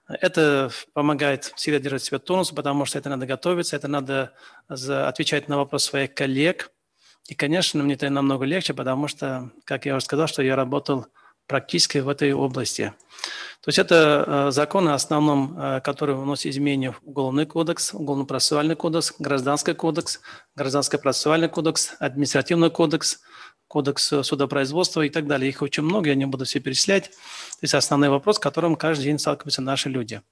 Это помогает всегда держать себя в тонусе, потому что это надо готовиться, это надо отвечать на вопросы своих коллег. И, конечно, мне это намного легче, потому что, как я уже сказал, что я работал практически в этой области. То есть это законы, в основном, которые вносят изменения в Уголовный кодекс, Уголовно-процессуальный кодекс, Гражданский кодекс, Гражданско-процессуальный кодекс, Административный кодекс, Кодекс судопроизводства и так далее. Их очень много, я не буду все перечислять. То есть основной вопрос, с которым каждый день сталкиваются наши люди.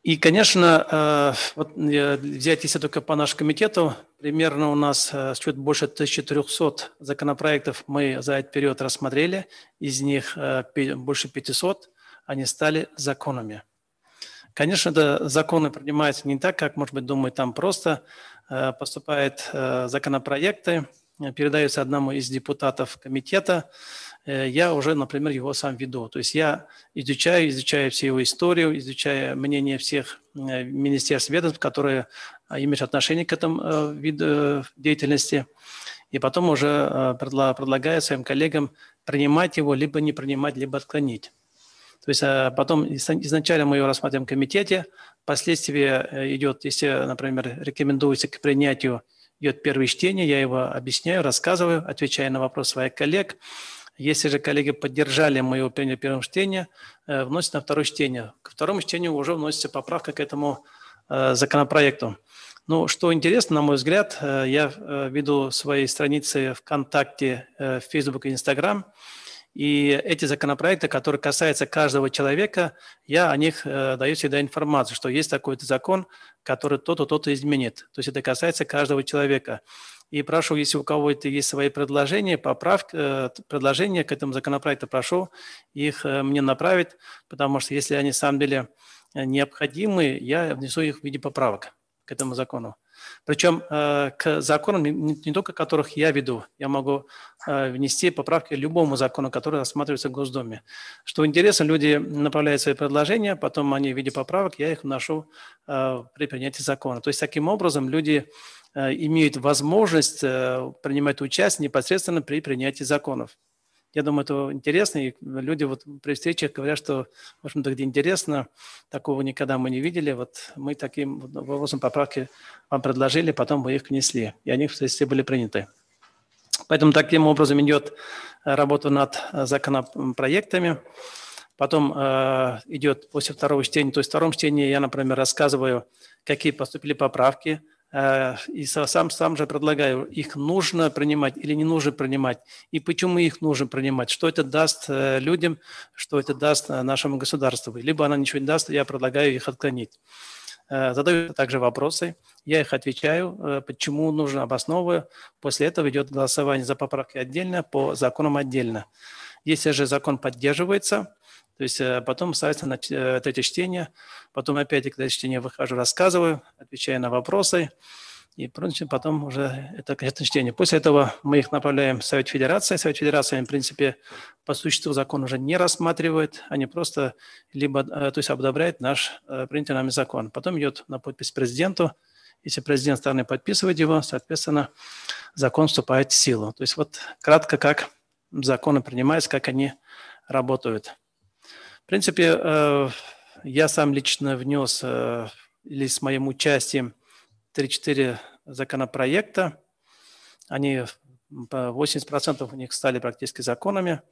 И, конечно, вот взять, если только по нашему комитету, примерно у нас чуть больше 1300 законопроектов мы за этот период рассмотрели, из них больше 500, они стали законами. Конечно, это законы принимаются не так, как, может быть, думают, там просто поступают законопроекты, передаются одному из депутатов комитета, я уже, например, его сам веду. То есть я изучаю всю его историю, изучаю мнение всех министерств, ведомств, которые имеют отношение к этому виду деятельности, и потом уже предлагаю своим коллегам принимать его, либо не принимать, либо отклонить. То есть потом изначально мы его рассматриваем в комитете, впоследствии идет, если, например, рекомендуется к принятию, идет первое чтение, я его объясняю, рассказываю, отвечаю на вопросы своих коллег. Если же коллеги поддержали мое принятие первого чтения, вносят на второе чтение. Ко второму чтению уже вносится поправка к этому законопроекту. Ну, что интересно, на мой взгляд, я веду свои страницы ВКонтакте, в Facebook и Instagram. И эти законопроекты, которые касаются каждого человека, я о них даю всегда информацию, что есть такой-то закон, который то-то, то-то изменит. То есть это касается каждого человека. И прошу, если у кого-то есть свои предложения, поправки, предложения к этому законопроекту, прошу их мне направить, потому что если они, на самом деле, необходимы, я внесу их в виде поправок к этому закону. Причем к законам, не только которых я веду, я могу внести поправки к любому закону, который рассматривается в Госдуме. Что интересно, люди направляют свои предложения, потом они в виде поправок, я их вношу при принятии закона. То есть таким образом люди имеют возможность принимать участие непосредственно при принятии законов. Я думаю, это интересно, и люди вот при встречах говорят, что, в общем-то, где интересно, такого никогда мы не видели. Вот мы таким вопросом поправки вам предложили, потом вы их внесли, и они, впоследствии, были приняты. Поэтому таким образом идет работа над законопроектами. Потом идет после второго чтения, то есть в втором чтении я, например, рассказываю, какие поступили поправки, и сам же предлагаю, их нужно принимать или не нужно принимать, и почему их нужно принимать, что это даст людям, что это даст нашему государству. Либо она ничего не даст, я предлагаю их отклонить. задают также вопросы, я их отвечаю, почему нужно, обосновываю. После этого идет голосование за поправки отдельно, по законам отдельно. Если же закон поддерживается, то есть потом ставится на третье чтение, потом опять в третье чтение выхожу, рассказываю, отвечаю на вопросы, и потом уже это конечное чтение. После этого мы их направляем в Совет Федерации. Совет Федерации, в принципе, по существу закон уже не рассматривает, они просто либо, то есть одобряют наш принятый нами закон. Потом идет на подпись президенту. Если президент страны подписывает его, соответственно, закон вступает в силу. То есть вот кратко, как законы принимаются, как они работают. В принципе, я сам лично внес, или с моим участием, 3-4 законопроекта. Они, 80% у них стали практически законами.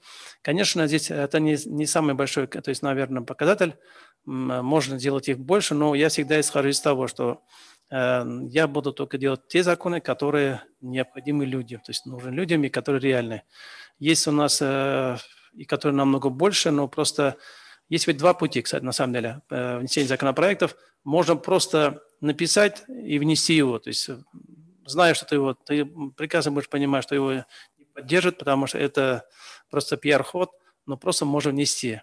Конечно, здесь это не самый большой, то есть, наверное, показатель. Можно делать их больше, но я всегда исхожу из того, что я буду только делать те законы, которые необходимы людям, то есть нужны людям и которые реальны. Есть у нас и которые намного больше, но просто есть ведь два пути, кстати, на самом деле, внесения законопроектов. Можно просто написать и внести его, то есть зная, что ты прекрасно будешь понимать, что его не поддержат, потому что это просто пиар-ход, но просто можно внести.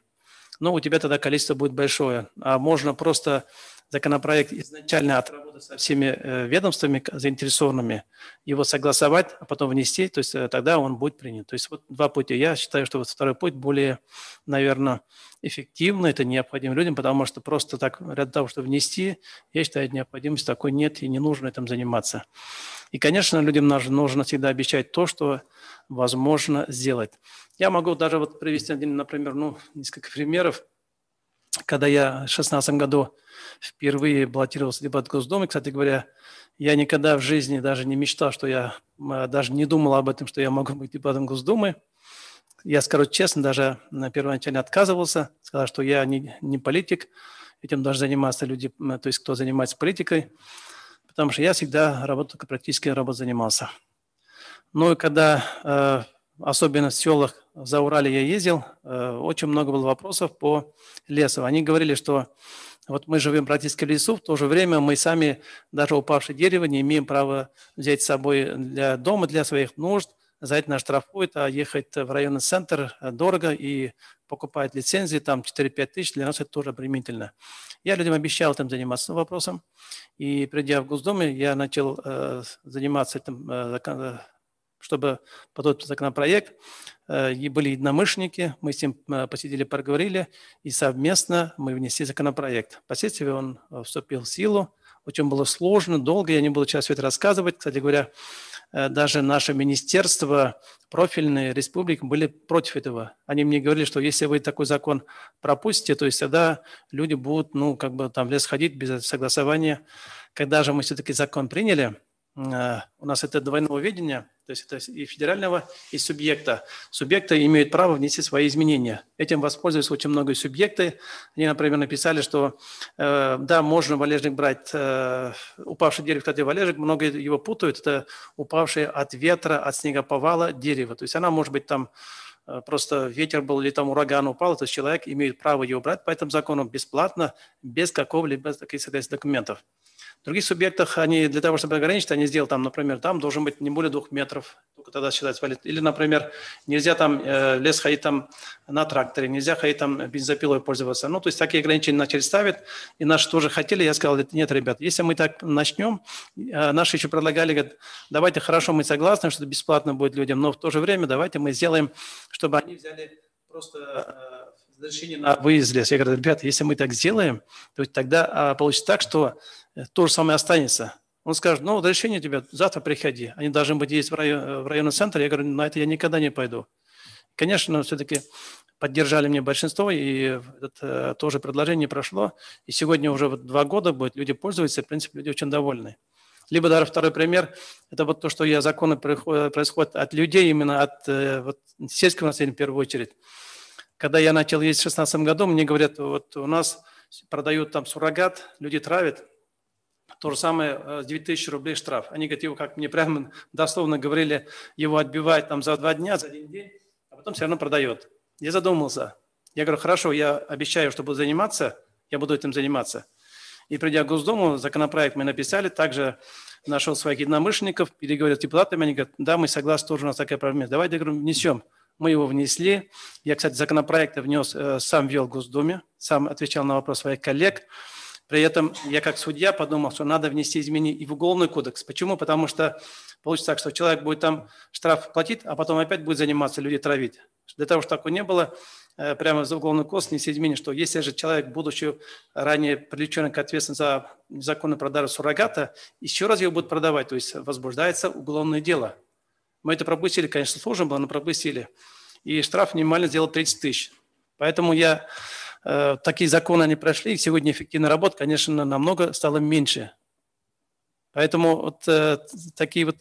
Но у тебя тогда количество будет большое. А можно просто законопроект изначально отработать со всеми ведомствами заинтересованными, его согласовать, а потом внести, то есть тогда он будет принят. То есть вот два пути. Я считаю, что вот второй путь более, наверное, эффективный, это необходимо людям, потому что просто так, ради того, чтобы внести, я считаю, необходимости такой нет и не нужно этим заниматься. И, конечно, людям нужно всегда обещать то, что возможно сделать. Я могу даже вот привести один, например, несколько примеров. Когда я в 2016 году впервые баллотировался в депутат Госдумы, кстати говоря, я никогда в жизни даже не мечтал, что я даже не думал об этом, что я могу быть депутатом Госдумы. Я скажу честно, даже первоначально отказывался, сказал, что я не политик, этим должны заниматься люди, то есть кто занимается политикой, потому что я всегда только практически работой занимался. Ну и когда, особенно в селах за Урале я ездил, очень много было вопросов по лесу. Они говорили, что вот мы живем практически в лесу, в то же время мы сами, даже упавшее дерево, не имеем права взять с собой для дома, для своих нужд. За это нас штрафуют, а ехать в районный центр дорого и покупать лицензии, там 4-5 тысяч, для нас это тоже обременительно. Я людям обещал этим заниматься вопросом, и придя в Госдуму, я начал заниматься этим, чтобы подготовить законопроект. И были единомышленники, мы с ним посидели, поговорили, и совместно мы внесли законопроект. Впоследствии он вступил в силу. Очень было сложно, долго, я не буду сейчас все это рассказывать. Кстати говоря, даже наше министерство, профильные республики были против этого. Они мне говорили, что если вы такой закон пропустите, то есть тогда люди будут, там в лес ходить без согласования. Когда же мы все-таки закон приняли, у нас это двойное видение, то есть это и федерального, и субъекта. Субъекты имеют право внести свои изменения. Этим воспользуются очень много субъекты. Они, например, написали, что да, можно валежник брать, упавший дерево, кстати, валежник, много его путают, это упавшее от ветра, от снегоповала дерево. То есть она может быть там просто ветер был или там ураган упал, то есть человек имеет право его брать по этому закону бесплатно, без какого-либо таких документов. В других субъектах они для того, чтобы ограничить, они сделали там, например, там должен быть не более 2 метров, только тогда считается валид. Или, например, нельзя там лес ходить там на тракторе, нельзя ходить там бензопилой пользоваться. То есть такие ограничения начали ставить, и наши тоже хотели. Я сказал, нет, ребят, если мы так начнем, наши еще предлагали, говорят, давайте, хорошо, мы согласны, что это бесплатно будет людям, но в то же время давайте мы сделаем, чтобы они взяли просто разрешение на выезд в лес. Я говорю, ребята, если мы так сделаем, то тогда получится так, что то же самое останется. Он скажет, разрешение у тебя, завтра приходи. Они должны быть есть в районном центре. Я говорю, на это я никогда не пойду. Конечно, все-таки поддержали мне большинство, и это тоже предложение прошло. И сегодня уже 2 года будет, люди пользуются, в принципе, люди очень довольны. Либо даже второй пример, это вот то, что законы происходят от людей, именно от сельского населения в первую очередь. Когда я начал ездить в 2016 году, мне говорят, вот у нас продают там суррогат, люди травят. То же самое, 9000 рублей штраф. Они говорят, его, как мне прямо дословно говорили, его отбивают там за 2 дня, за 1 день, а потом все равно продает. Я задумался. Я говорю, хорошо, я обещаю, что буду заниматься, я буду этим заниматься. И придя в Госдуму, законопроект мы написали, также нашел своих единомышленников, переговорил с депутатами, они говорят, да, мы согласны, тоже у нас такая проблема. Давайте, говорю, внесем. Мы его внесли. Я, кстати, законопроект внес, сам вел в Госдуме, сам отвечал на вопрос своих коллег. При этом я как судья подумал, что надо внести изменения и в Уголовный кодекс. Почему? Потому что получится так, что человек будет там штраф платить, а потом опять будет заниматься, людей травить. Для того, чтобы такого не было, прямо за Уголовный кодекс внести изменения, что если же человек, будучи ранее привлечен к ответственности за незаконную продажу суррогата, еще раз его будет продавать, то есть возбуждается уголовное дело. Мы это пропустили, конечно, сложно было, но пропустили. И штраф минимально сделал 30 тысяч. Поэтому такие законы они прошли, и сегодня эффективная работа, конечно, намного стало меньше. Поэтому вот такие вот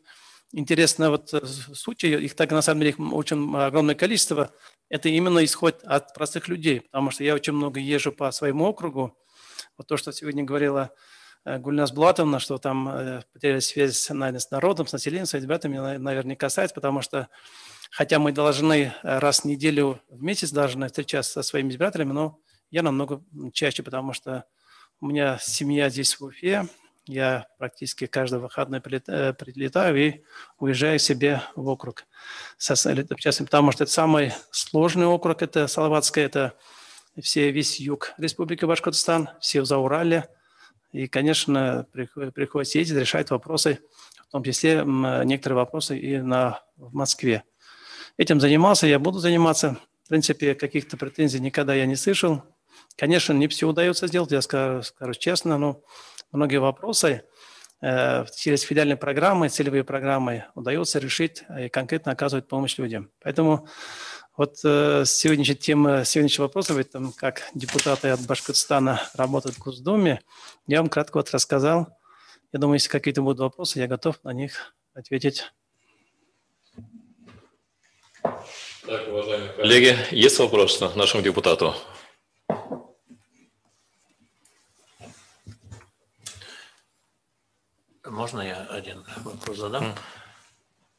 интересные вот случаи, их так на самом деле очень огромное количество, это именно исходит от простых людей, потому что я очень много езжу по своему округу. Вот то, что сегодня говорила Гульназ Булатовна, что там потеряли связь с народом, с населением, с ребятами, наверное, не касается, потому что хотя мы должны раз в неделю в месяц должны встречаться со своими избирателями, но я намного чаще, потому что у меня семья здесь в Уфе, я практически каждый выходной прилетаю и уезжаю себе в округ. Потому что это самый сложный округ, это Салаватская, это весь юг Республики Башкортостан, все в Заурале. И, конечно, приходится ездить, решать вопросы, в том числе некоторые вопросы и в Москве. Этим занимался, я буду заниматься. В принципе, каких-то претензий никогда я не слышал. Конечно, не все удается сделать, я скажу честно, но многие вопросы через федеральные программы, целевые программы удается решить и конкретно оказывать помощь людям. Поэтому вот сегодняшняя тема, сегодняшний вопрос, как депутаты от Башкортостана работают в Госдуме, я вам кратко вот рассказал. Я думаю, если какие-то будут вопросы, я готов на них ответить. Так, уважаемые коллеги, есть вопросы нашему депутату? Можно я один вопрос задам?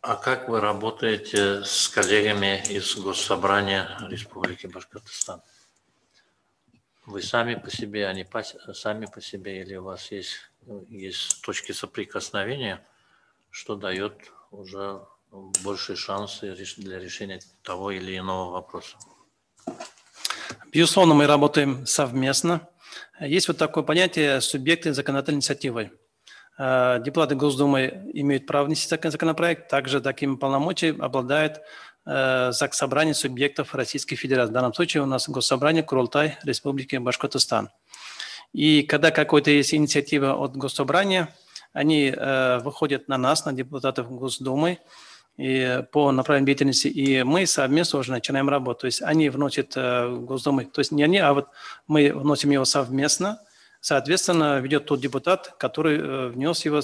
А как вы работаете с коллегами из Госсобрания Республики Башкортостан? Вы сами по себе, они сами по себе, или у вас есть точки соприкосновения, что дает уже большие шансы для решения того или иного вопроса? Безусловно, мы работаем совместно. Есть вот такое понятие субъекты законодательной инициативы. Депутаты Госдумы имеют право внести законопроект, также такими полномочиями обладает Заксобрание субъектов Российской Федерации. В данном случае у нас Госсобрание Курултай Республики Башкортостан. И когда какая-то есть инициатива от Госсобрания, они выходят на нас, на депутатов Госдумы, и по направлению деятельности, и мы совместно уже начинаем работу. То есть они вносят в Госдуму, то есть не они, а вот мы вносим его совместно. Соответственно, ведет тот депутат, который внес его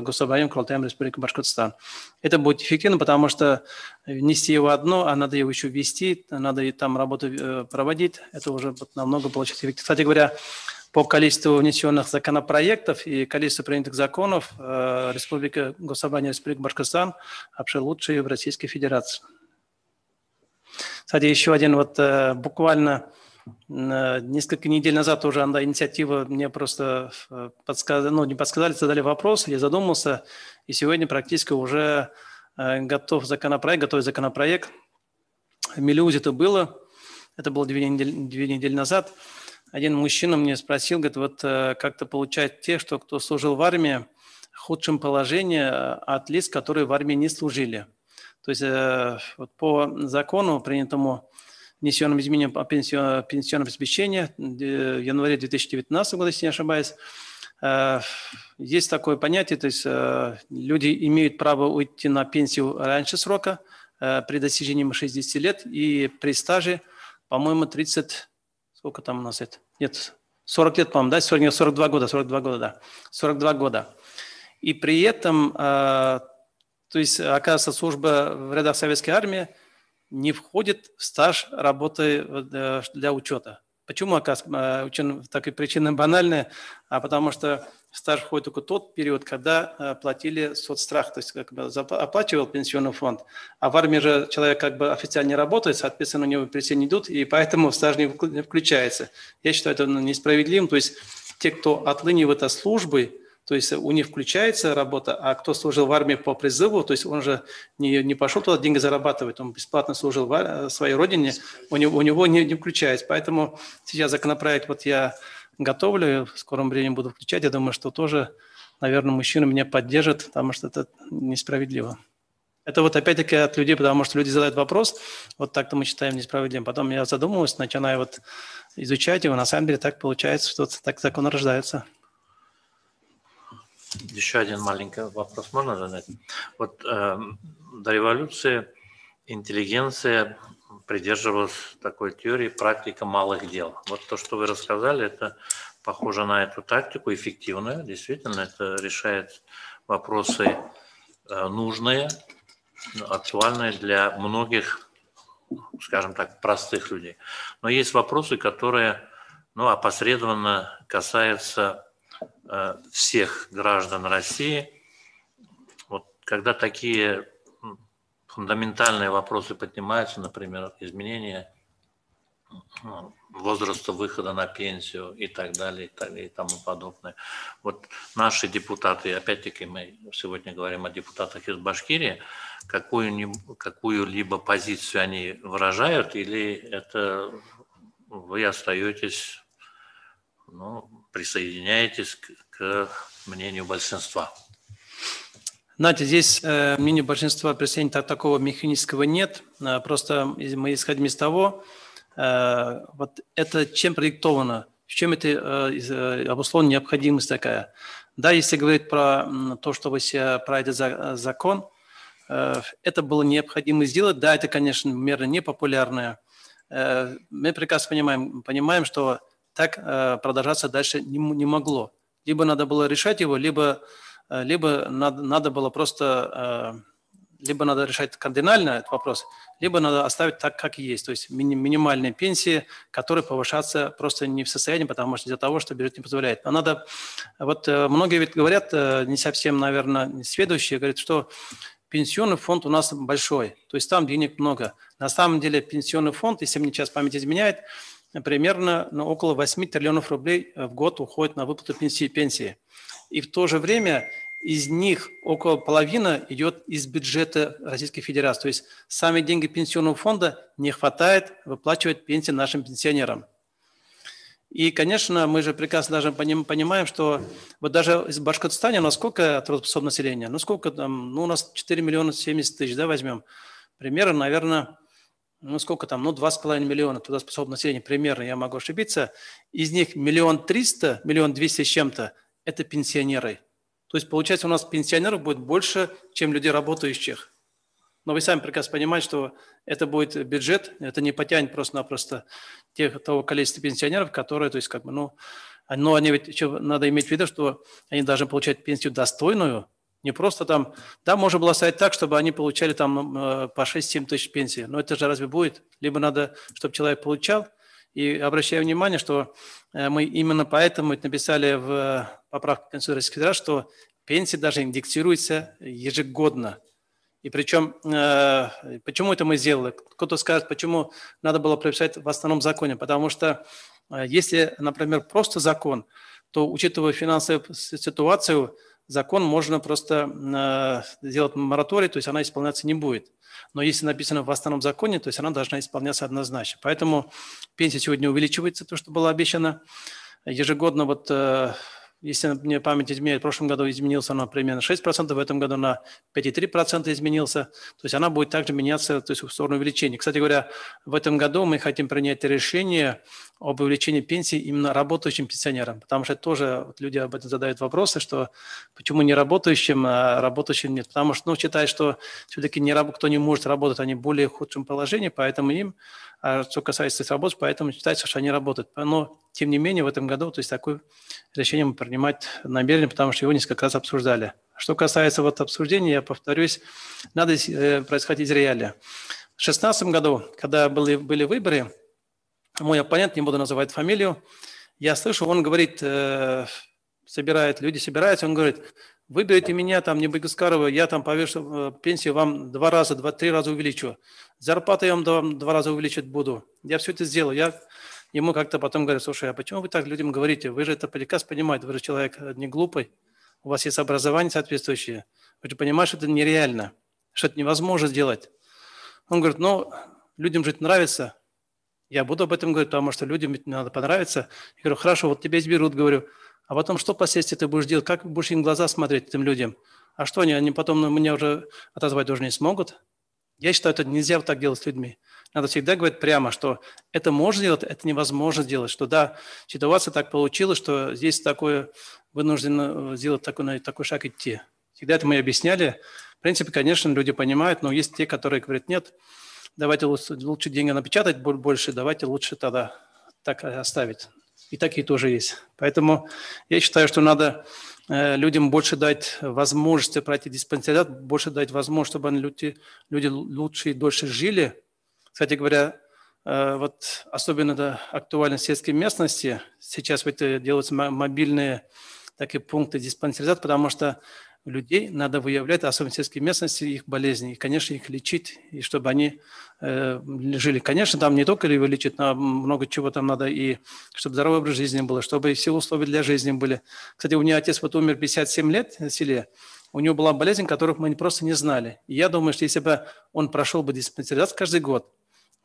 Госсобранием Курултаем Республики Башкортостан. Это будет эффективно, потому что внести его одно, а надо его еще ввести, надо и там работу проводить. Это уже намного получится эффективно. Кстати говоря, по количеству внесенных законопроектов и количеству принятых законов Республика Госсобрание Республики Башкортостан вообще лучшие в Российской Федерации. Кстати, еще один вот буквально несколько недель назад тоже инициатива мне просто задали вопрос, я задумался, и сегодня практически уже готовый законопроект. В Мелеузе это было 2 недели назад. Один мужчина мне спросил, говорит, вот как-то получать те, кто служил в армии, в худшем положении от лиц, которые в армии не служили. То есть вот по закону, принятому внесенным изменением по пенсионному обеспечению в январе 2019 года, если не ошибаюсь, есть такое понятие, то есть люди имеют право уйти на пенсию раньше срока, при достижении 60 лет, и при стаже, по-моему, 30, сколько там у нас это? Нет, 40 лет, по-моему, да? 42 года, да. 42 года. И при этом, то есть, оказывается, служба в рядах советской армии не входит в стаж работы для учета. Почему, оказывается, такая причина банальная? Потому что в стаж входит только тот период, когда платили соцстрах, то есть как бы оплачивал пенсионный фонд. А в армии же человек как бы официально не работает, соответственно, у него пенсии не идут, и поэтому в стаж не включается. Я считаю, это несправедливым. То есть те, кто отлынивает от службы, то есть у них включается работа, а кто служил в армии по призыву, то есть он же не пошел туда деньги зарабатывать, он бесплатно служил в своей родине, у него не включается. Поэтому сейчас законопроект вот я готовлю, в скором времени буду включать. Я думаю, что тоже, наверное, мужчины меня поддержат, потому что это несправедливо. Это вот опять-таки от людей, потому что люди задают вопрос, вот так-то мы считаем несправедливым. Потом я задумываюсь, начинаю вот изучать его, на самом деле так получается, что так закон рождается. Еще один маленький вопрос можно задать? Вот до революции интеллигенция придерживалась такой теории практика малых дел. Вот то, что вы рассказали, это похоже на эту тактику, эффективную. Действительно, это решает вопросы нужные, актуальные для многих, скажем так, простых людей. Но есть вопросы, которые опосредованно касаются всех граждан России. Вот когда такие фундаментальные вопросы поднимаются, например, изменение возраста выхода на пенсию и так далее, и тому подобное. Вот наши депутаты, опять-таки мы сегодня говорим о депутатах из Башкирии, какую-либо позицию они выражают, или это вы остаетесь, присоединяетесь к мнению большинства? Знаете, здесь мнение большинства присоединения такого механического нет. Просто мы исходим из того, вот это чем продиктовано, в чем это обусловлена необходимость такая. Да, если говорить про то, что про этот закон, это было необходимо сделать. Да, это, конечно, мера непопулярная. Мы прекрасно понимаем, что так продолжаться дальше не могло. Либо надо было решать его, либо надо было просто, либо надо решать кардинально этот вопрос, либо надо оставить так, как есть. То есть минимальные пенсии, которые повышаться просто не в состоянии, потому что из-за того, что бюджет не позволяет. Но надо, вот многие ведь говорят, не совсем, наверное, сведущие, говорят, что пенсионный фонд у нас большой, то есть там денег много. На самом деле пенсионный фонд, если мне сейчас память изменяет, примерно около 8 триллионов рублей в год уходит на выплату пенсии. И в то же время из них около половины идет из бюджета Российской Федерации. То есть сами деньги пенсионного фонда не хватает выплачивать пенсии нашим пенсионерам. И, конечно, мы же прекрасно даже понимаем, что вот даже в Башкортостане у нас сколько трудоспособного населения? Ну, сколько там? Ну, у нас 4 миллиона 70 тысяч, да, возьмем. Примерно, наверное, сколько там? 2,5 миллиона трудоспособного населения, примерно, я могу ошибиться. Из них 1 300 000, 1 200 000 с чем-то – это пенсионеры. То есть, получается, у нас пенсионеров будет больше, чем людей работающих. Но вы сами прекрасно понимаете, что это будет бюджет, это не потянет просто-напросто того количества пенсионеров, которые, то есть, но они ведь еще надо иметь в виду, что они должны получать пенсию достойную, не просто там, да, можно было оставить так, чтобы они получали там по 6-7 тысяч пенсии, но это же разве будет? Либо надо, чтобы человек получал, и обращаю внимание, что мы именно поэтому написали в поправке Конституции Российской Федерации, что пенсии даже индексируются ежегодно. И причем, почему это мы сделали? Кто-то скажет, почему надо было прописать в основном законе. Потому что если, например, просто закон, то, учитывая финансовую ситуацию, закон можно просто сделать мораторий, то есть она исполняться не будет. Но если написано в основном законе, то есть она должна исполняться однозначно. Поэтому пенсия сегодня увеличивается, то, что было обещано. Ежегодно вот... Если мне память изменяет, в прошлом году изменился она примерно 6%, в этом году на 5,3% изменился. То есть она будет также меняться, то есть в сторону увеличения. Кстати говоря, в этом году мы хотим принять решение об увеличении пенсии именно работающим пенсионерам, потому что тоже вот люди об этом задают вопросы, что почему не работающим, а работающим нет. Потому что считают, что все-таки кто не может работать, они в более худшем положении, поэтому им, что касается работы, поэтому считается, что они работают. Но тем не менее в этом году, то есть такое решение мы принимать намерены, потому что его несколько раз обсуждали. Что касается вот обсуждения, я повторюсь, надо происходить из реалия. В 2016 году, когда были выборы, мой оппонент, не буду называть фамилию, я слышу, он говорит, люди собираются, он говорит, выберите меня, там, не Багаскарова, я там повешу пенсию вам 2-3 раза увеличу. Зарплату я вам 2 раза увеличить буду. Я все это сделаю. ему как-то потом говорят: слушай, а почему вы так людям говорите? Вы же это приказ понимаете, вы же человек не глупый, у вас есть образование соответствующее. Вы же понимаете, что это нереально, что это невозможно сделать. Он говорит: ну, людям же это нравится. Я буду об этом говорить, потому что людям это надо понравиться. Я говорю: хорошо, вот тебя изберут, говорю. А потом что впоследствии ты будешь делать? Как будешь им в глаза смотреть этим людям? А что они потом на меня уже отозвать уже не смогут? Я считаю, это нельзя вот так делать с людьми. Надо всегда говорить прямо, что это можно делать, это невозможно делать. Что да, ситуация так получилась, что здесь такое вынуждено сделать такой шаг идти. Всегда это мы объясняли. В принципе, конечно, люди понимают, но есть те, которые говорят: нет, давайте лучше деньги напечатать больше, давайте лучше тогда так оставить. И такие тоже есть. Поэтому я считаю, что надо людям больше дать возможности пройти диспансеризацию, больше дать возможность, чтобы люди лучше и дольше жили. Кстати говоря, вот особенно это актуально в сельской местности. Сейчас делаются мобильные такие пункты диспансеризации, потому что людей надо выявлять, особенно в сельской местности, их болезни, и, конечно, их лечить, и чтобы они жили. Конечно, там не только его лечить, но много чего там надо, и чтобы здоровый образ жизни был, чтобы все условия для жизни были. Кстати, у меня отец вот умер 57 лет в селе, у него была болезнь, которых мы просто не знали. И я думаю, что если бы он прошел бы диспансеризацию каждый год,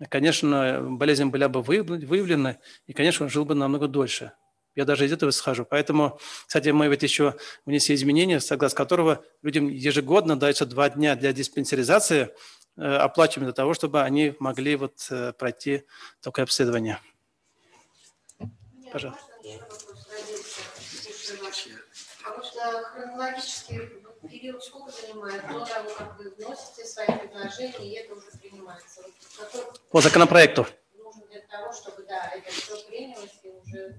конечно, болезнь была бы выявлена, и, конечно, он жил бы намного дольше. Я даже из этого схожу. Поэтому, кстати, мы ведь еще внесли изменения, согласно которого людям ежегодно дается 2 дня для диспансеризации, оплачиваемые для того, чтобы они могли вот пройти такое обследование. Пожалуйста. Потому что хронологический период сколько занимает до того, как вы вносите свои предложения, и это уже принимается? По законопроекту. Нужно для того, чтобы, да, это все принялось и уже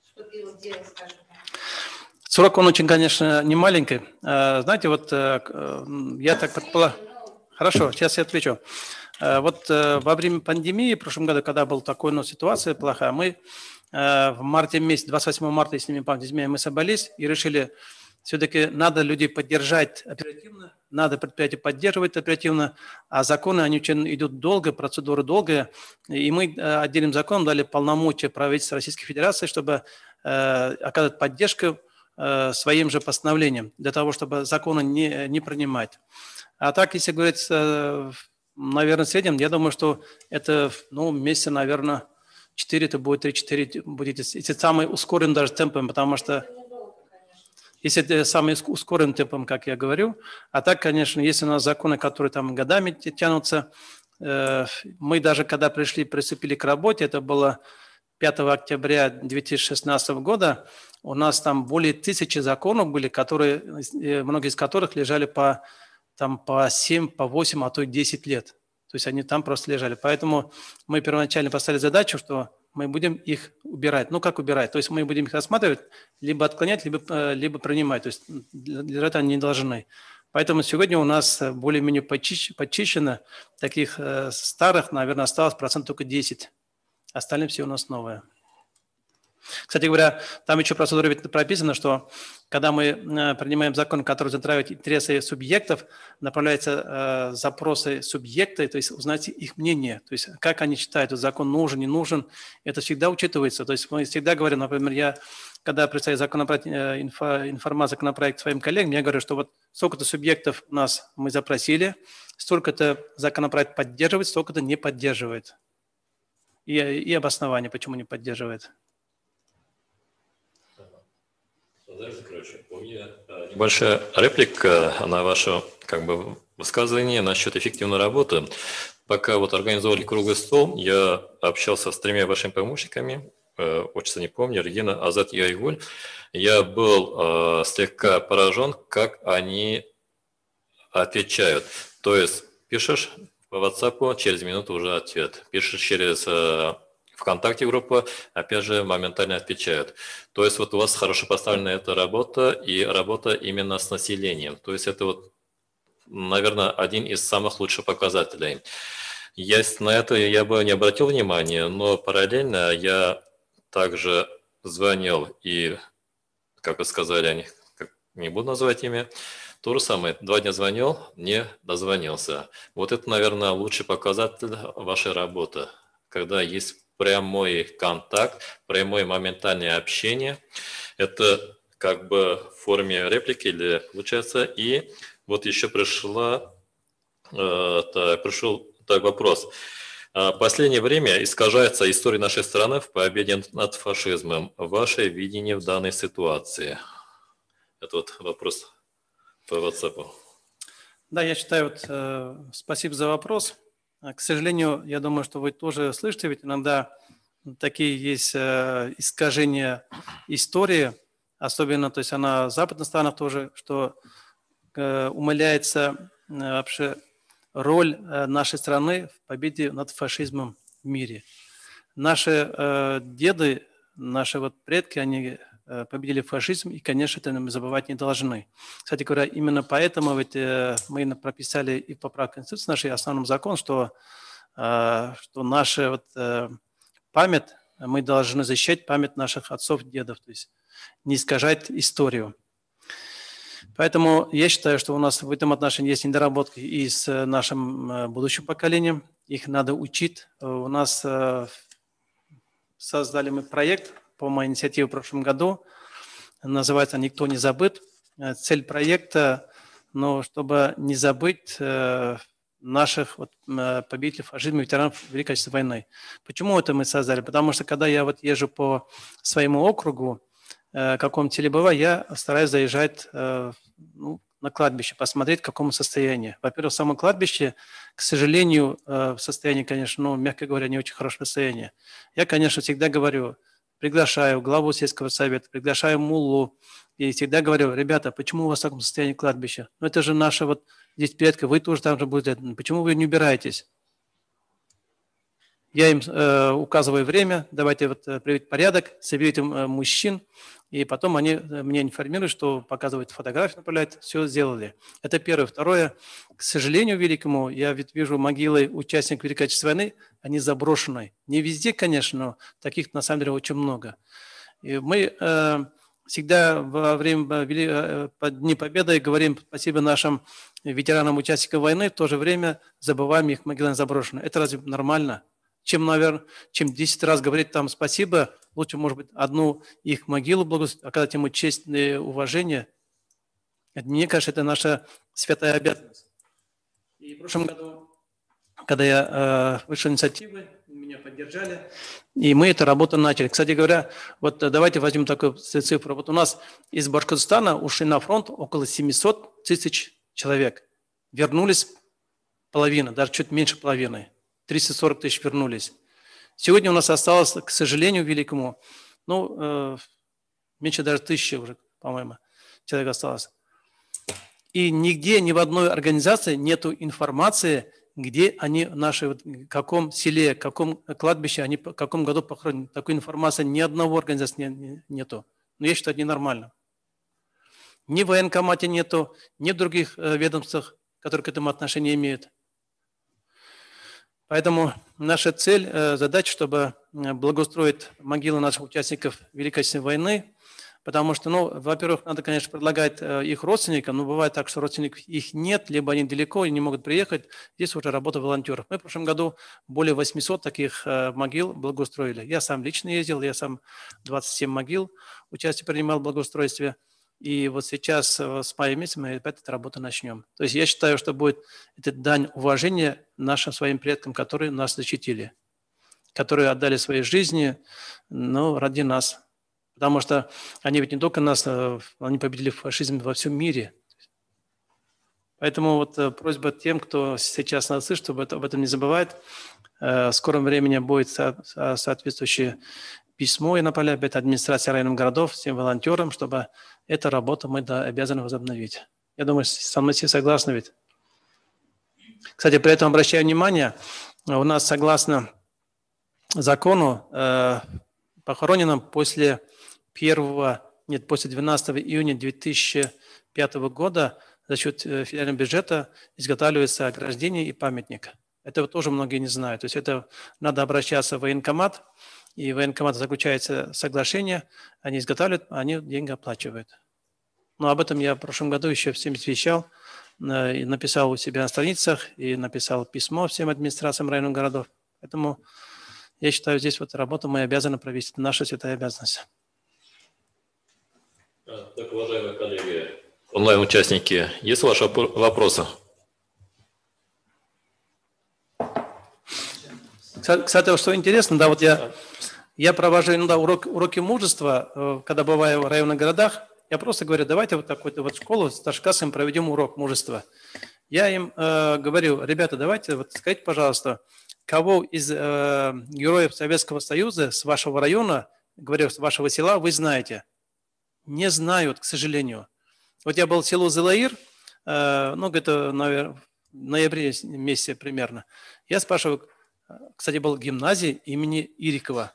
вступило в дело, скажем так. Срок, он очень, конечно, не маленький. Знаете, вот я так предполагаю... Хорошо, сейчас я отвечу. Вот во время пандемии в прошлом году, когда была такая ситуация плохая, мы в марте месяце, 28 марта, если не помню, мы собрались и решили, все-таки надо людей поддержать оперативно, надо предприятие поддерживать оперативно, а законы, они очень идут долго, процедура долгая, и мы отдельным законом дали полномочия правительству Российской Федерации, чтобы оказать поддержку своим же постановлением, для того, чтобы законы не принимать. А так, если говорить, наверное, в среднем, я думаю, что это, месяца, наверное, 4, это будет 3-4, будет, если самый ускоренный даже темпом, потому что если это самый ускоренный темпом, как я говорю, а так, конечно, если у нас законы, которые там годами тянутся, мы даже когда приступили к работе, это было 5 октября 2016 года, у нас там более 1000 законов были, многие из которых лежали по 7, по 8, а то и 10 лет. То есть они там просто лежали. Поэтому мы первоначально поставили задачу, что мы будем их убирать. Ну, как убирать? То есть мы будем их рассматривать, либо отклонять, либо принимать. То есть для этого они не должны. Поэтому сегодня у нас более-менее почищено. Таких старых, наверное, осталось только 10%. Остальные все у нас новые. Кстати говоря, там еще в процедуре прописано, что когда мы принимаем закон, который затрагивает интересы субъектов, направляются запросы субъекта, то есть узнать их мнение, то есть как они считают, этот закон нужен, не нужен, это всегда учитывается. То есть мы всегда говорим, например, когда представляю законопроект своим коллегам, я говорю, что вот столько-то субъектов у нас мы запросили, столько-то законопроект поддерживает, столько-то не поддерживает. И обоснование, почему не поддерживает. У меня небольшая реплика на ваше высказывание насчет эффективной работы. Пока организовали круглый стол, я общался с 3 вашими помощниками, отчество не помню, Регина, Азат и Айгуль. Я был слегка поражен, как они отвечают. То есть пишешь по WhatsApp, через минуту уже ответ. Пишешь через ВКонтакте группа, опять же, моментально отвечают. То есть у вас хорошо поставлена эта работа и работа именно с населением. То есть это наверное, один из самых лучших показателей. На это я бы не обратил внимания, но параллельно я также звонил и, как вы сказали, не буду называть имя, то же самое, 2 дня звонил, не дозвонился. Вот это, наверное, лучший показатель вашей работы, когда есть прямой контакт, прямое моментальное общение. Это как бы в форме реплики или получается. И вот еще пришел вопрос. В последнее время искажается история нашей страны в победе над фашизмом. Ваше видение в данной ситуации? Это вот вопрос по WhatsApp. Да, я считаю, спасибо за вопрос. К сожалению, я думаю, что вы тоже слышите, ведь иногда такие есть искажения истории, особенно, то есть она в западных странах тоже, что умаляется вообще роль нашей страны в победе над фашизмом в мире. Наши деды, наши вот предки, они победили фашизм, и, конечно, это мы забывать не должны. Кстати говоря, именно поэтому ведь мы прописали и в поправке Конституции нашей основном закон, что наша вот, память, мы должны защищать память наших отцов, дедов, то есть не искажать историю. Поэтому я считаю, что у нас в этом отношении есть недоработки и с нашим будущим поколением. Их надо учить. У нас создали мы проект по моей инициативе в прошлом году. Называется «Никто не забыт». Цель проекта, чтобы не забыть наших победителей фашизма, ветеранов Великой Отечественной войны. Почему это мы создали? Потому что когда я езжу по своему округу, каком-то Телебыва, я стараюсь заезжать на кладбище, посмотреть, в каком состоянии. Во-первых, само кладбище, к сожалению, в состоянии, конечно, мягко говоря, не очень хорошее состояние. Я, конечно, всегда говорю, приглашаю главу сельского совета, приглашаю муллу, и всегда говорю, ребята, почему у вас в таком состоянии кладбище? Это же наши здесь предки, вы тоже там же будете, почему вы не убираетесь? Я им указываю время, давайте приведите порядок, соберите мужчин, и потом они меня информируют, что показывают фотографии, направляют, все сделали. Это первое. Второе, к сожалению великому, я ведь вижу могилы участников Великой Отечественной войны, они заброшены. Не везде, конечно, но таких на самом деле очень много. И мы всегда во время Дня Победы говорим спасибо нашим ветеранам участников войны, в то же время забываем их могилы заброшены. Это разве нормально? Чем 10 раз говорить там спасибо, лучше, может быть, одну их могилу благословить, оказать ему честь и уважение. Мне кажется, это наша святая обязанность. И в прошлом году, когда я вышел инициативы, меня поддержали, и мы эту работу начали. Кстати говоря, давайте возьмем такую цифру. У нас из Башкортостана ушли на фронт около 700 тысяч человек. Вернулись половина, даже чуть меньше половины. 340 тысяч вернулись. Сегодня у нас осталось, к сожалению, великому, меньше даже 1000 уже, по-моему, человек осталось. И нигде, ни в одной организации нету информации, где они, в каком селе, в каком кладбище, они в каком году похоронены. Такой информации ни одного организации нету. Но я считаю, это ненормально. Ни в военкомате нету, ни в других ведомствах, которые к этому отношение имеют. Поэтому наша цель, задача, чтобы благоустроить могилы наших участников Великой Отечественной войны, потому что, во-первых, надо, конечно, предлагать их родственникам, но бывает так, что родственников их нет, либо они далеко и не могут приехать. Здесь уже работа волонтеров. Мы в прошлом году более 800 таких могил благоустроили. Я сам лично ездил, я сам 27 могил участие принимал в благоустройстве. И сейчас с мая месяца мы опять эту работу начнем. То есть я считаю, что будет это дань уважения нашим своим предкам, которые нас защитили, которые отдали свои жизни, ради нас. Потому что они ведь не только нас, они победили фашизм во всем мире. Поэтому просьба тем, кто сейчас нас слышит, чтобы об этом не забывать. В скором времени будет соответствующее письмо, я направляю опять администрации районных городов, всем волонтерам, чтобы эту работу мы обязаны возобновить. Я думаю, со мной все согласны ведь. Кстати, при этом обращаю внимание, у нас согласно закону похороненным после 12 июня 2005 года за счет федерального бюджета изготавливается ограждение и памятник. Этого тоже многие не знают. То есть это надо обращаться в военкомат, и в военкомат заключается соглашение, они изготавливают, они деньги оплачивают. Но об этом я в прошлом году еще всем вещал, и написал у себя на страницах, и написал письмо всем администрациям районных городов. Поэтому я считаю, здесь вот работу мы обязаны провести. Это наша святая обязанность. Так, уважаемые коллеги, онлайн-участники, есть ваши вопросы? Кстати, что интересно, да, вот я провожу иногда уроки мужества, когда бываю в районных городах, я просто говорю, давайте вот такую-то вот школу с старшеклассами проведем урок мужества. Я им говорю, ребята, давайте вот скажите, пожалуйста, кого из героев Советского Союза с вашего района, говорю, с вашего села, вы знаете? Не знают, к сожалению. Вот я был в селу Зелаир, ну, где-то, наверное, в ноябре месяце примерно. Я спрашиваю, кстати, был в гимназии имени Ирикова.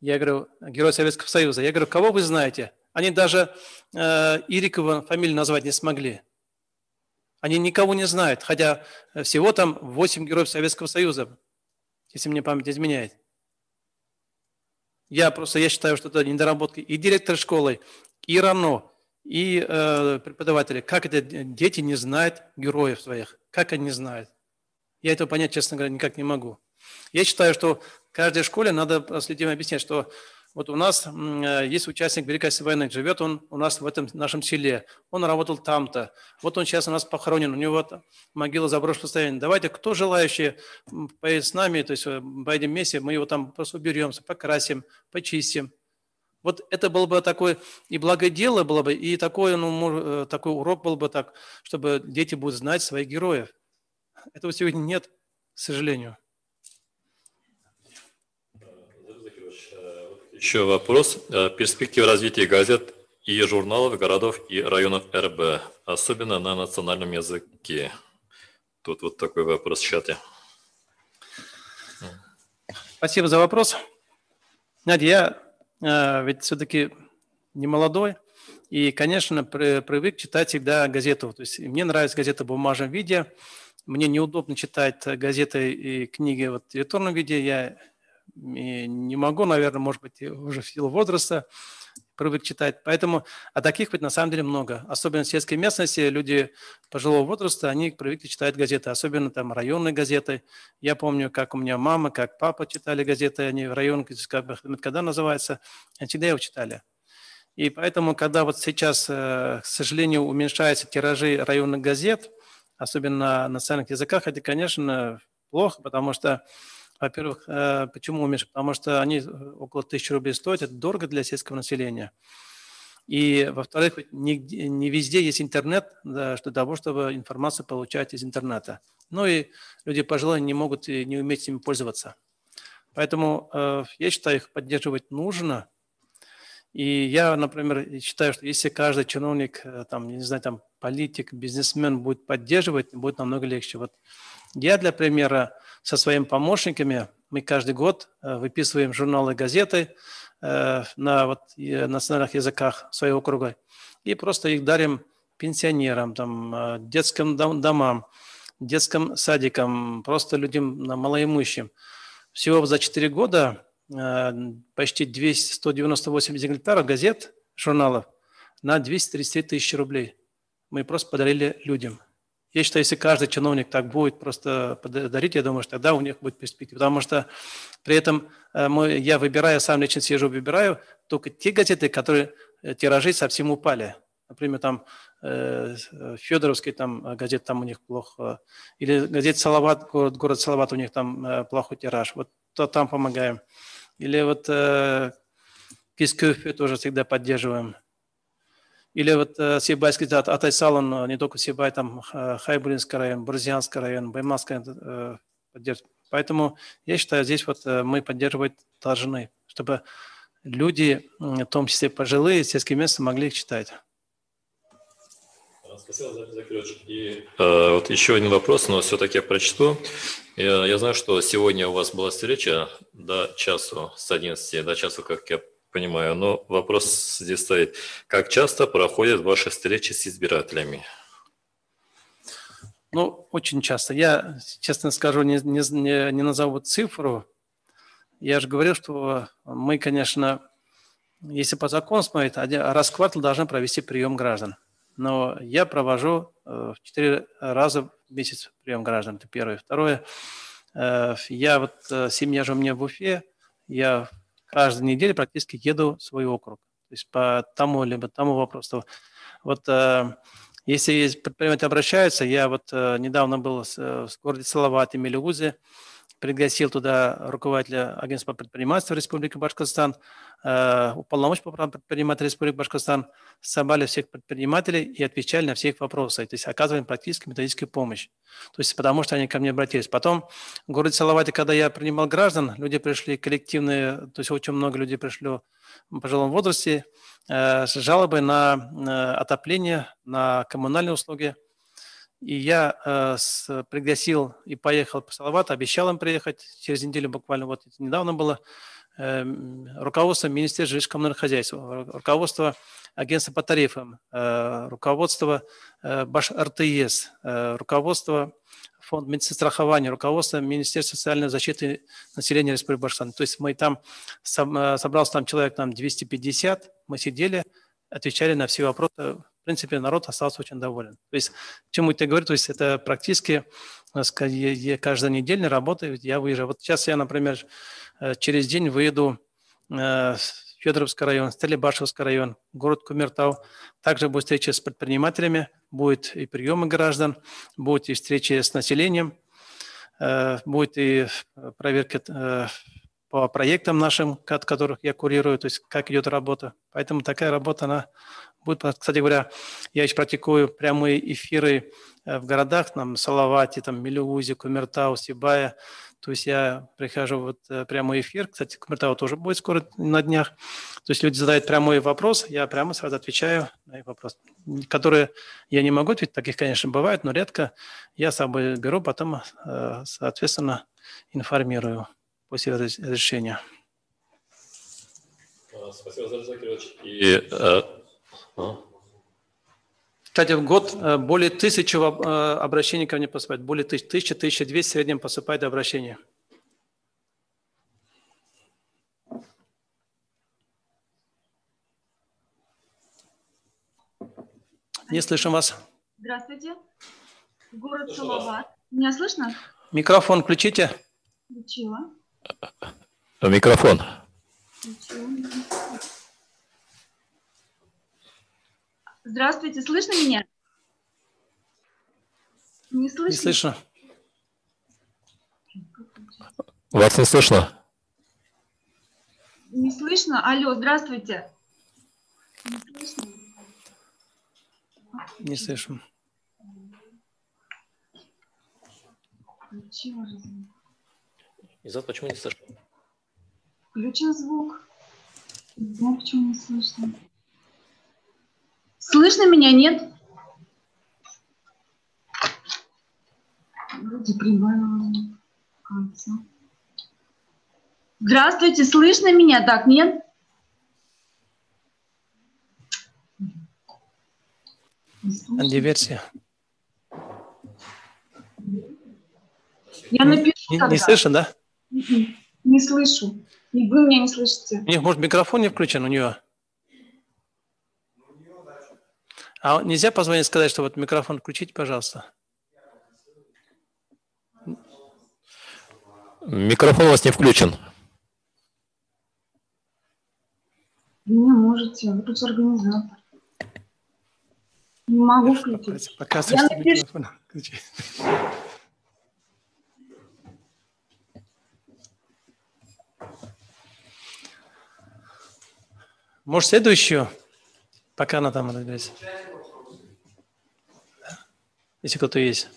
Я говорю, герой Советского Союза. Я говорю, кого вы знаете? Они даже Ирикова фамилию назвать не смогли. Они никого не знают, хотя всего там 8 героев Советского Союза, если мне память изменяет. Я считаю, что это недоработка и директора школы, и РАНО, и преподаватели. Как это дети не знают героев своих? Как они не знают? Я этого понять, честно говоря, никак не могу. Я считаю, что в каждой школе надо людям объяснять, что вот у нас есть участник Великой Отечественной войны, живет он у нас в этом нашем селе, он работал там-то, вот он сейчас у нас похоронен, у него могила заброшена состояние. Давайте, кто желающий поедет с нами, то есть поедем вместе, мы его там просто уберемся, покрасим, почистим. Вот это было бы такое и благое дело было бы, и такой урок был бы так, чтобы дети будут знать своих героев. Этого сегодня нет, к сожалению. Еще вопрос. Перспективы развития газет и журналов городов и районов РБ, особенно на национальном языке. Тут вот такой вопрос в чате. Спасибо за вопрос. Знаете, я ведь все-таки не молодой, и, конечно, привык читать всегда газету. То есть мне нравится газета в бумажном виде, мне неудобно читать газеты и книги в электронном виде, я не могу, наверное, может быть, уже в силу возраста привык читать. Поэтому, таких ведь на самом деле много. Особенно в сельской местности люди пожилого возраста, они привыкли читать газеты, особенно там районные газеты. Я помню, как у меня мама, как папа читали газеты, они в районах, как бы, когда называется, они всегда его читали. И поэтому, когда вот сейчас, к сожалению, уменьшаются тиражи районных газет, особенно на национальных языках, это, конечно, плохо, потому что, во-первых, почему уменьшить? Потому что они около 1000 рублей стоят, это дорого для сельского населения. И, во-вторых, не везде есть интернет, для того, чтобы информацию получать из интернета. Ну и люди пожилые не могут и не умеют ими пользоваться. Поэтому я считаю, их поддерживать нужно. И я, например, считаю, что если каждый чиновник, там, не знаю, там, политик, бизнесмен будет поддерживать, будет намного легче. Вот я, для примера, со своими помощниками, мы каждый год выписываем журналы и газеты на национальных языках своего округа и просто их дарим пенсионерам, там, детским домам, детским садикам, просто людям малоимущим. Всего за 4 года почти 198 экземпляров газет, журналов на 233 тысячи рублей. Мы просто подарили людям. Я считаю, если каждый чиновник так будет просто подарить, я думаю, что тогда у них будет перспектива. Потому что при этом я выбираю, сам лично сижу, выбираю только те газеты, которые тиражи совсем упали. Например, там Федоровский там, газет, там у них плохо. Или газета Салават, город Салават, у них там плохой тираж. Вот то там помогаем. Или вот Кискёфе тоже всегда поддерживаем. Или вот Сибайский Атайсалон, не только Сибай, там Хайбулинский район, Бурзианский район, Баймакский поддерживают. Поэтому я считаю, здесь вот мы поддерживать должны, чтобы люди, в том числе пожилые, сельские местности, могли их читать. Спасибо за ключ. И вот еще один вопрос, но все-таки я прочту. Я знаю, что сегодня у вас была встреча до часу, с 11 до часу, как я понимаю, но вопрос здесь стоит. Как часто проходят ваши встречи с избирателями? Ну, очень часто. Я, честно скажу, не назову цифру. Я же говорил, что мы, конечно, если по закону смотреть, раз в квартал должны провести прием граждан. Но я провожу 4 раза в месяц прием граждан. Это первое. Второе, Я вот, семья же у меня в Уфе, я каждую неделю практически еду в свой округ. То есть по тому либо тому вопросу. Вот если предприниматели обращаются, я вот недавно был в городе Салавате, Мелиузе, пригласил туда руководителя агентства предпринимательства Республики Башкортостан, уполномоченного по правам предпринимателей Республики Башкортостан, собрали всех предпринимателей и отвечали на все их вопросы. То есть оказывали практически методическую помощь. То есть потому что они ко мне обратились. Потом в городе Салавате, когда я принимал граждан, люди пришли коллективные, то есть очень много людей пришли в пожилом возрасте с жалобой на отопление, на коммунальные услуги. И я пригласил и поехал по Салавату, обещал им приехать через неделю буквально, вот недавно было, руководство Министерства жилищно-коммунального хозяйства, руководство агентства по тарифам, руководство Баш-РТС, руководство Фонда медицинского страхования, руководство Министерства социальной защиты населения Республики Башкортостан. То есть мы там, собрался там человек 250, мы сидели, отвечали на все вопросы. В принципе, народ остался очень доволен. То есть, к чему я говорю, то есть это практически, так сказать, я каждую неделю работаю, я выезжаю. Вот сейчас я, например, через день выеду в Федоровский район, Сталибашевский район, город Кумертау. Также будет встреча с предпринимателями, будет и приемы граждан, будет и встречи с населением, будет и проверка по проектам нашим, от которых я курирую, то есть как идет работа. Поэтому такая работа, она будет. Кстати говоря, я еще практикую прямые эфиры в городах, там, Салавате, там, Мелиузе, Кумертау, Сибая. То есть я прихожу в прямой эфир. Кстати, Кумертау тоже будет скоро на днях. То есть люди задают прямой вопрос, я прямо сразу отвечаю на их вопрос, которые я не могу ответить, таких, конечно, бывает, но редко. Я с собой беру, потом, соответственно, информирую после решения. Спасибо, Зальцов Кирович. Кстати, в год более 1000 обращений ко мне поступает, более 1000-1200 в среднем поступает обращения. Не слышим вас. Здравствуйте. Город Салават. Меня слышно? Микрофон включите. Включила. Микрофон. Здравствуйте, слышно меня? Не слышно? Не слышно. Вас не слышно? Не слышно? Алло, здравствуйте. Не слышно? Не слышим. Включила же звук. Изат, почему не слышно? Включил звук. Не знаю, почему не слышно. Слышно меня, нет? Вроде прибавила. Кажется. Здравствуйте, слышно меня? Так, нет? Диверсия. Я напишу. Не слышно, да? Не слышу. И вы меня не слышите. У них, может, микрофон не включен у нее? А нельзя позвонить и сказать, что вот микрофон включите, пожалуйста? Микрофон у вас не включен. Не можете, вы тут организатор. Не могу включить. Показывайте микрофон. Может, следующую? Пока она там разберется. Если кто-то есть.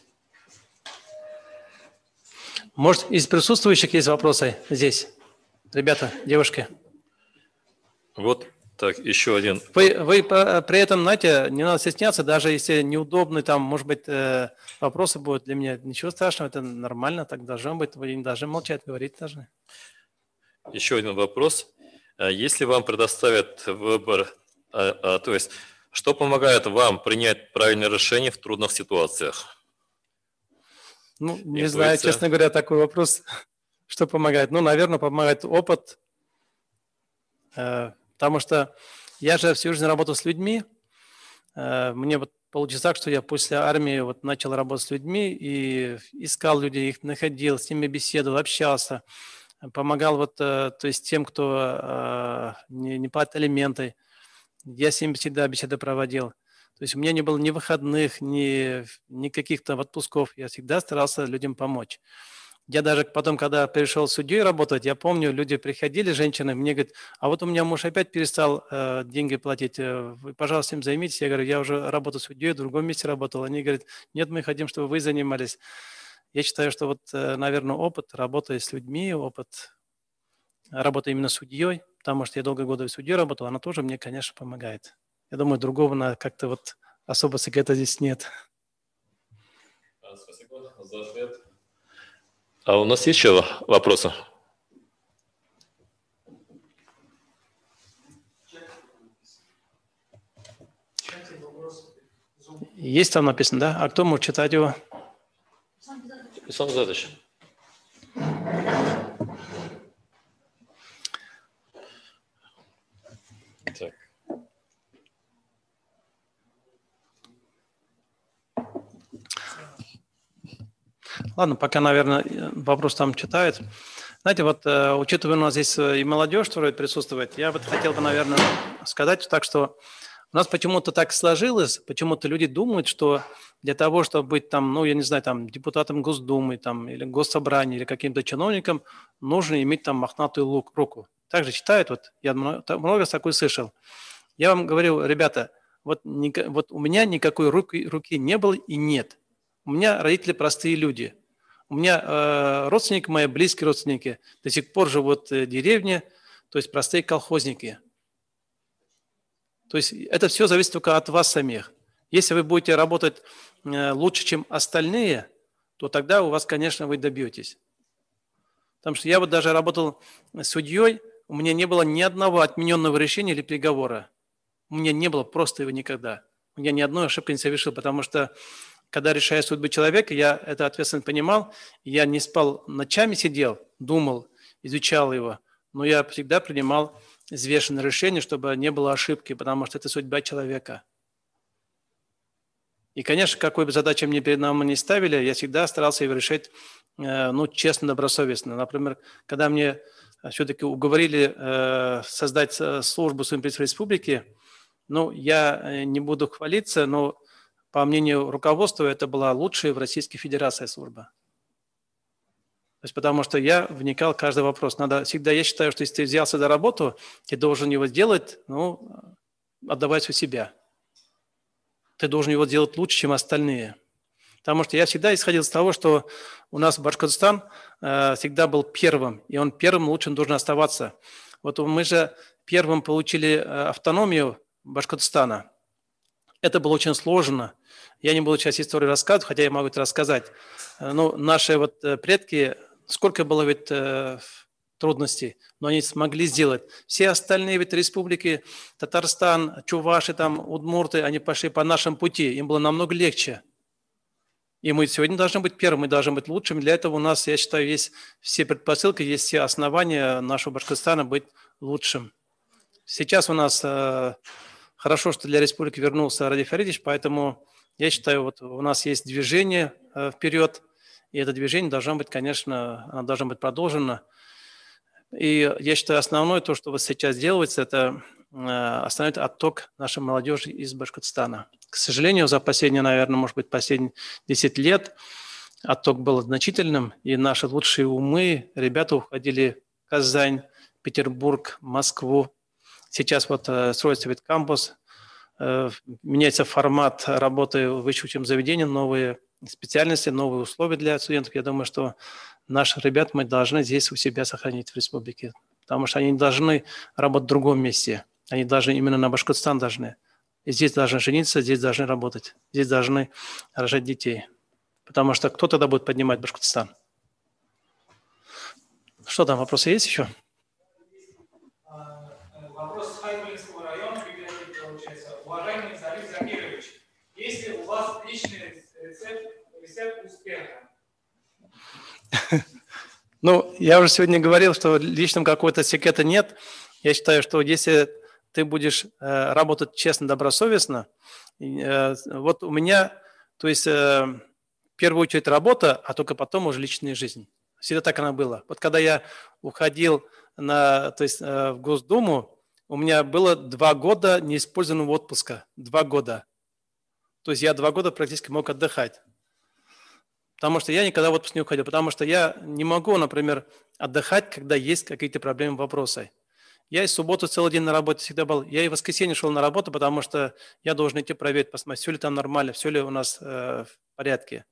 Может, из присутствующих есть вопросы здесь? Ребята, девушки. Вот так, еще один. Вы при этом, знаете, не надо стесняться, даже если неудобные там, может быть, вопросы будут для меня. Ничего страшного, это нормально, так должно быть. Вы не должны молчать, говорить должны. Еще один вопрос. Если вам предоставят выбор, то есть, что помогает вам принять правильное решение в трудных ситуациях? Ну, не знаю, честно говоря, такой вопрос, что помогает. Ну, наверное, помогает опыт, потому что я же всю жизнь работал с людьми. Мне вот получилось так, что я после армии вот начал работать с людьми и искал людей, их находил, с ними беседовал, общался, помогал вот, то есть тем, кто не платит алименты. Я с ними всегда беседы проводил. То есть у меня не было ни выходных, ни каких-то отпусков. Я всегда старался людям помочь. Я даже потом, когда пришел судьей работать, я помню, люди приходили, женщины, мне говорят, а вот у меня муж опять перестал деньги платить, вы, пожалуйста, им займитесь. Я говорю, я уже работаю судьей, в другом месте работал. Они говорят, нет, мы хотим, чтобы вы занимались. Я считаю, что вот, наверное, опыт работы с людьми, опыт работы именно судьей, потому что я долгие годы судьей работал, она тоже мне, конечно, помогает. Я думаю, другого как-то вот особо секрета здесь нет. Спасибо за ответ. А у нас есть еще вопросы? Есть там написано, да? А кто может читать его? Сам задача. Так. Ладно, пока, наверное, вопрос там читает. Знаете, вот учитывая, у нас здесь и молодежь, которая присутствует, я вот хотел бы, наверное, сказать так, что у нас почему-то так сложилось, почему-то люди думают, что для того, чтобы быть там, ну, я не знаю, там, депутатом Госдумы, там, или Госсобрания, или каким-то чиновником, нужно иметь там мохнатую руку. Так же считают, вот, я много такой слышал. Я вам говорю, ребята, вот у меня никакой руки не было и нет. У меня родители простые люди. У меня родственники мои, близкие родственники, до сих пор живут в деревне, то есть простые колхозники. То есть это все зависит только от вас самих. Если вы будете работать лучше, чем остальные, то тогда у вас, конечно, вы добьетесь. Потому что я вот даже работал судьей, у меня не было ни одного отмененного решения или приговора. У меня не было просто его никогда. Я ни одной ошибки не совершил, потому что когда решаю судьбы человека, я это ответственно понимал, я не спал, ночами сидел, думал, изучал его, но я всегда принимал взвешенное решение, чтобы не было ошибки, потому что это судьба человека. И, конечно, какой бы задачу мне перед нами не ставили, я всегда старался его решать, ну, честно, добросовестно. Например, когда мне все-таки уговорили создать службу Судебной республики, ну, я не буду хвалиться, но по мнению руководства, это была лучшая в Российской Федерации служба. То есть потому что я вникал в каждый вопрос. Надо всегда, я считаю, что если ты взялся за работу, ты должен его сделать, ну, отдавать у себя. Ты должен его делать лучше, чем остальные. Потому что я всегда исходил из того, что у нас Башкортостан всегда был первым, и он первым лучшим должен оставаться. Вот мы же первым получили автономию Башкортостана. Это было очень сложно. Я не буду сейчас историю рассказывать, хотя я могу это рассказать. Но наши вот предки, сколько было ведь трудностей, но они смогли сделать. Все остальные ведь республики, Татарстан, Чуваши, там, Удмурты, они пошли по нашему пути. Им было намного легче. И мы сегодня должны быть первыми, мы должны быть лучшими. Для этого у нас, я считаю, есть все предпосылки, есть все основания нашего Башкортостана быть лучшим. Сейчас у нас хорошо, что для республики вернулся Ради Фаридович, поэтому я считаю, вот у нас есть движение вперед, и это движение должно быть, конечно, оно должно быть продолжено. И я считаю, основное то, что вот сейчас делается, это остановить отток нашей молодежи из Башкортостана. К сожалению, за последние, наверное, может быть, последние 10 лет отток был значительным, и наши лучшие умы, ребята уходили в Казань, Петербург, Москву. Сейчас вот строится ведь кампус, меняется формат работы в высшем учебном заведении, новые специальности, новые условия для студентов. Я думаю, что наших ребят мы должны здесь у себя сохранить в республике, потому что они не должны работать в другом месте, они должны именно на Башкортостан должны. И здесь должны жениться, здесь должны работать, здесь должны рожать детей, потому что кто тогда будет поднимать Башкортостан? Что там, вопросы есть еще? Вопрос с Хайбулинского района, получается. Уважаемый Зариф Закирович, есть ли у вас личный рецепт успеха? Ну, я уже сегодня говорил, что личным какого-то секрета нет. Я считаю, что если ты будешь работать честно, добросовестно, Вот у меня, то есть в первую очередь работа, а только потом уже личная жизнь. Всегда так она была. Вот когда я уходил в Госдуму, у меня было 2 года неиспользованного отпуска. 2 года. То есть я 2 года практически мог отдыхать. Потому что я никогда в отпуск не уходил. Потому что я не могу, например, отдыхать, когда есть какие-то проблемы, вопросы. Я и в субботу целый день на работе всегда был. Я и в воскресенье шел на работу, потому что я должен идти проверить, посмотреть, все ли там нормально, все ли у нас в порядке.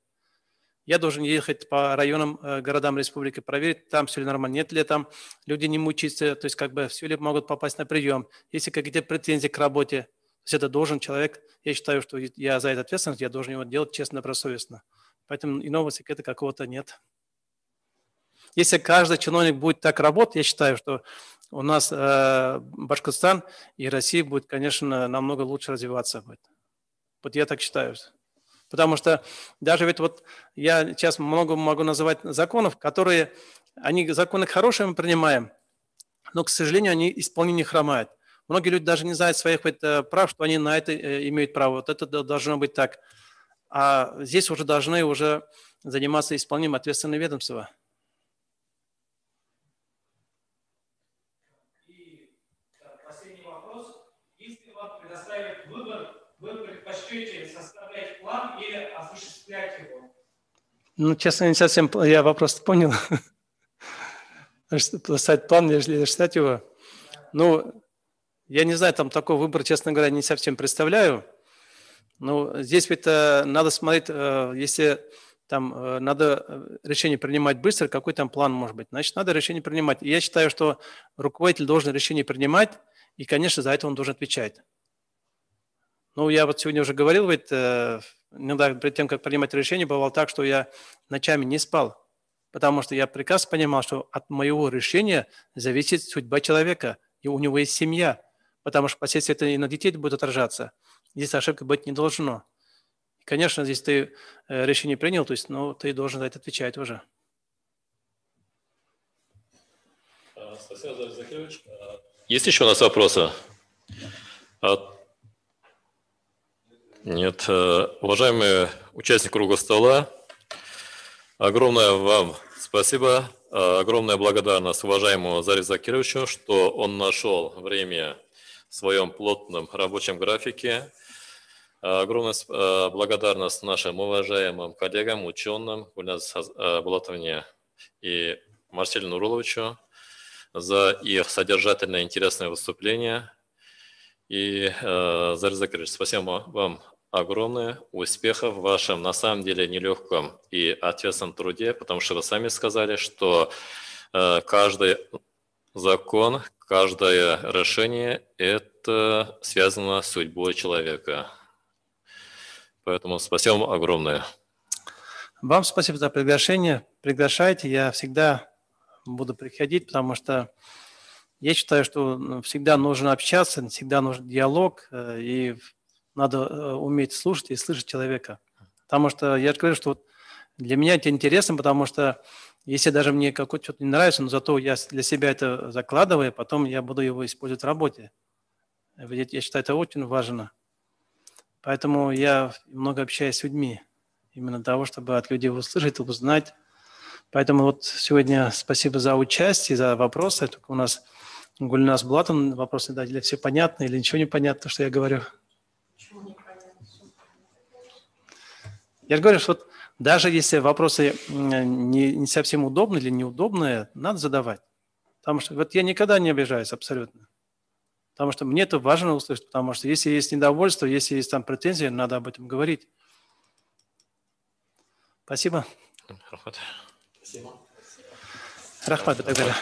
Я должен ехать по районам, городам республики, проверить, там все ли нормально, нет ли там, люди не мучаются, то есть как бы все ли могут попасть на прием, если какие-то претензии к работе. То есть это должен человек, я считаю, что я за это ответственность, я должен его делать честно, добросовестно. Поэтому иного секрета какого-то нет. Если каждый чиновник будет так работать, я считаю, что у нас Башкортостан и Россия будет, конечно, намного лучше развиваться. Вот я так считаю. Потому что даже ведь вот я сейчас много могу называть законов, которые, законы хорошие мы принимаем, но, к сожалению, они исполнение хромают. Многие люди даже не знают своих прав, что они на это имеют право. Вот это должно быть так. А здесь уже должны заниматься исполнением ответственные ведомства. И последний вопрос. Если вам предоставят выбор, вы предпочтете составлять план или осуществлять его? Ну, честно, не совсем я вопрос понял. Составить план или осуществлять его? Ну, я не знаю, там такой выбор, честно говоря, не совсем представляю. Но здесь ведь надо смотреть, если там надо решение принимать быстро, какой там план может быть. Значит, надо решение принимать. И я считаю, что руководитель должен решение принимать, и, конечно, за это он должен отвечать. Ну, я вот сегодня уже говорил, ведь иногда перед тем, как принимать решение, бывало так, что я ночами не спал, потому что я прекрасно понимал, что от моего решения зависит судьба человека, и у него есть семья, потому что впоследствии это и на детей будет отражаться. Здесь ошибка быть не должно. И, конечно, здесь ты решение принял, то есть, ты должен за это отвечать уже. Спасибо, Зарис Закирович. Есть еще у нас вопросы? Нет. Уважаемые участники круглого стола, огромное вам спасибо, огромная благодарность уважаемому Зарису Закировичу, что он нашел время в своем плотном рабочем графике. Огромная благодарность нашим уважаемым коллегам, ученым Гульназ Булатовне и Марселю Нуруловичу за их содержательное и интересное выступление. И, Зарис Закирович, спасибо вам огромное, успехов в вашем, на самом деле, нелегком и ответственном труде, потому что вы сами сказали, что каждый закон, каждое решение – это связано с судьбой человека. Поэтому спасибо вам огромное. Вам спасибо за приглашение. Приглашайте, я всегда буду приходить, потому что я считаю, что всегда нужно общаться, всегда нужен диалог, и надо уметь слушать и слышать человека. Потому что я же говорю, что для меня это интересно, потому что если даже мне какое-то что-то не нравится, но зато я для себя это закладываю, потом я буду его использовать в работе. Я считаю, это очень важно. Поэтому я много общаюсь с людьми, именно для того, чтобы от людей услышать, узнать. Поэтому вот сегодня спасибо за участие, за вопросы. Только у нас Гульназ Булатовна вопросы дали, все понятно или ничего не понятно, то, что я говорю. Почему непонятно? Я же говорю, что вот даже если вопросы не совсем удобные или неудобные, надо задавать. Потому что вот я никогда не обижаюсь абсолютно. Потому что мне это важно услышать, потому что если есть недовольство, если есть там претензии, надо об этом говорить. Спасибо. Рахмат. Рахмат, и так далее.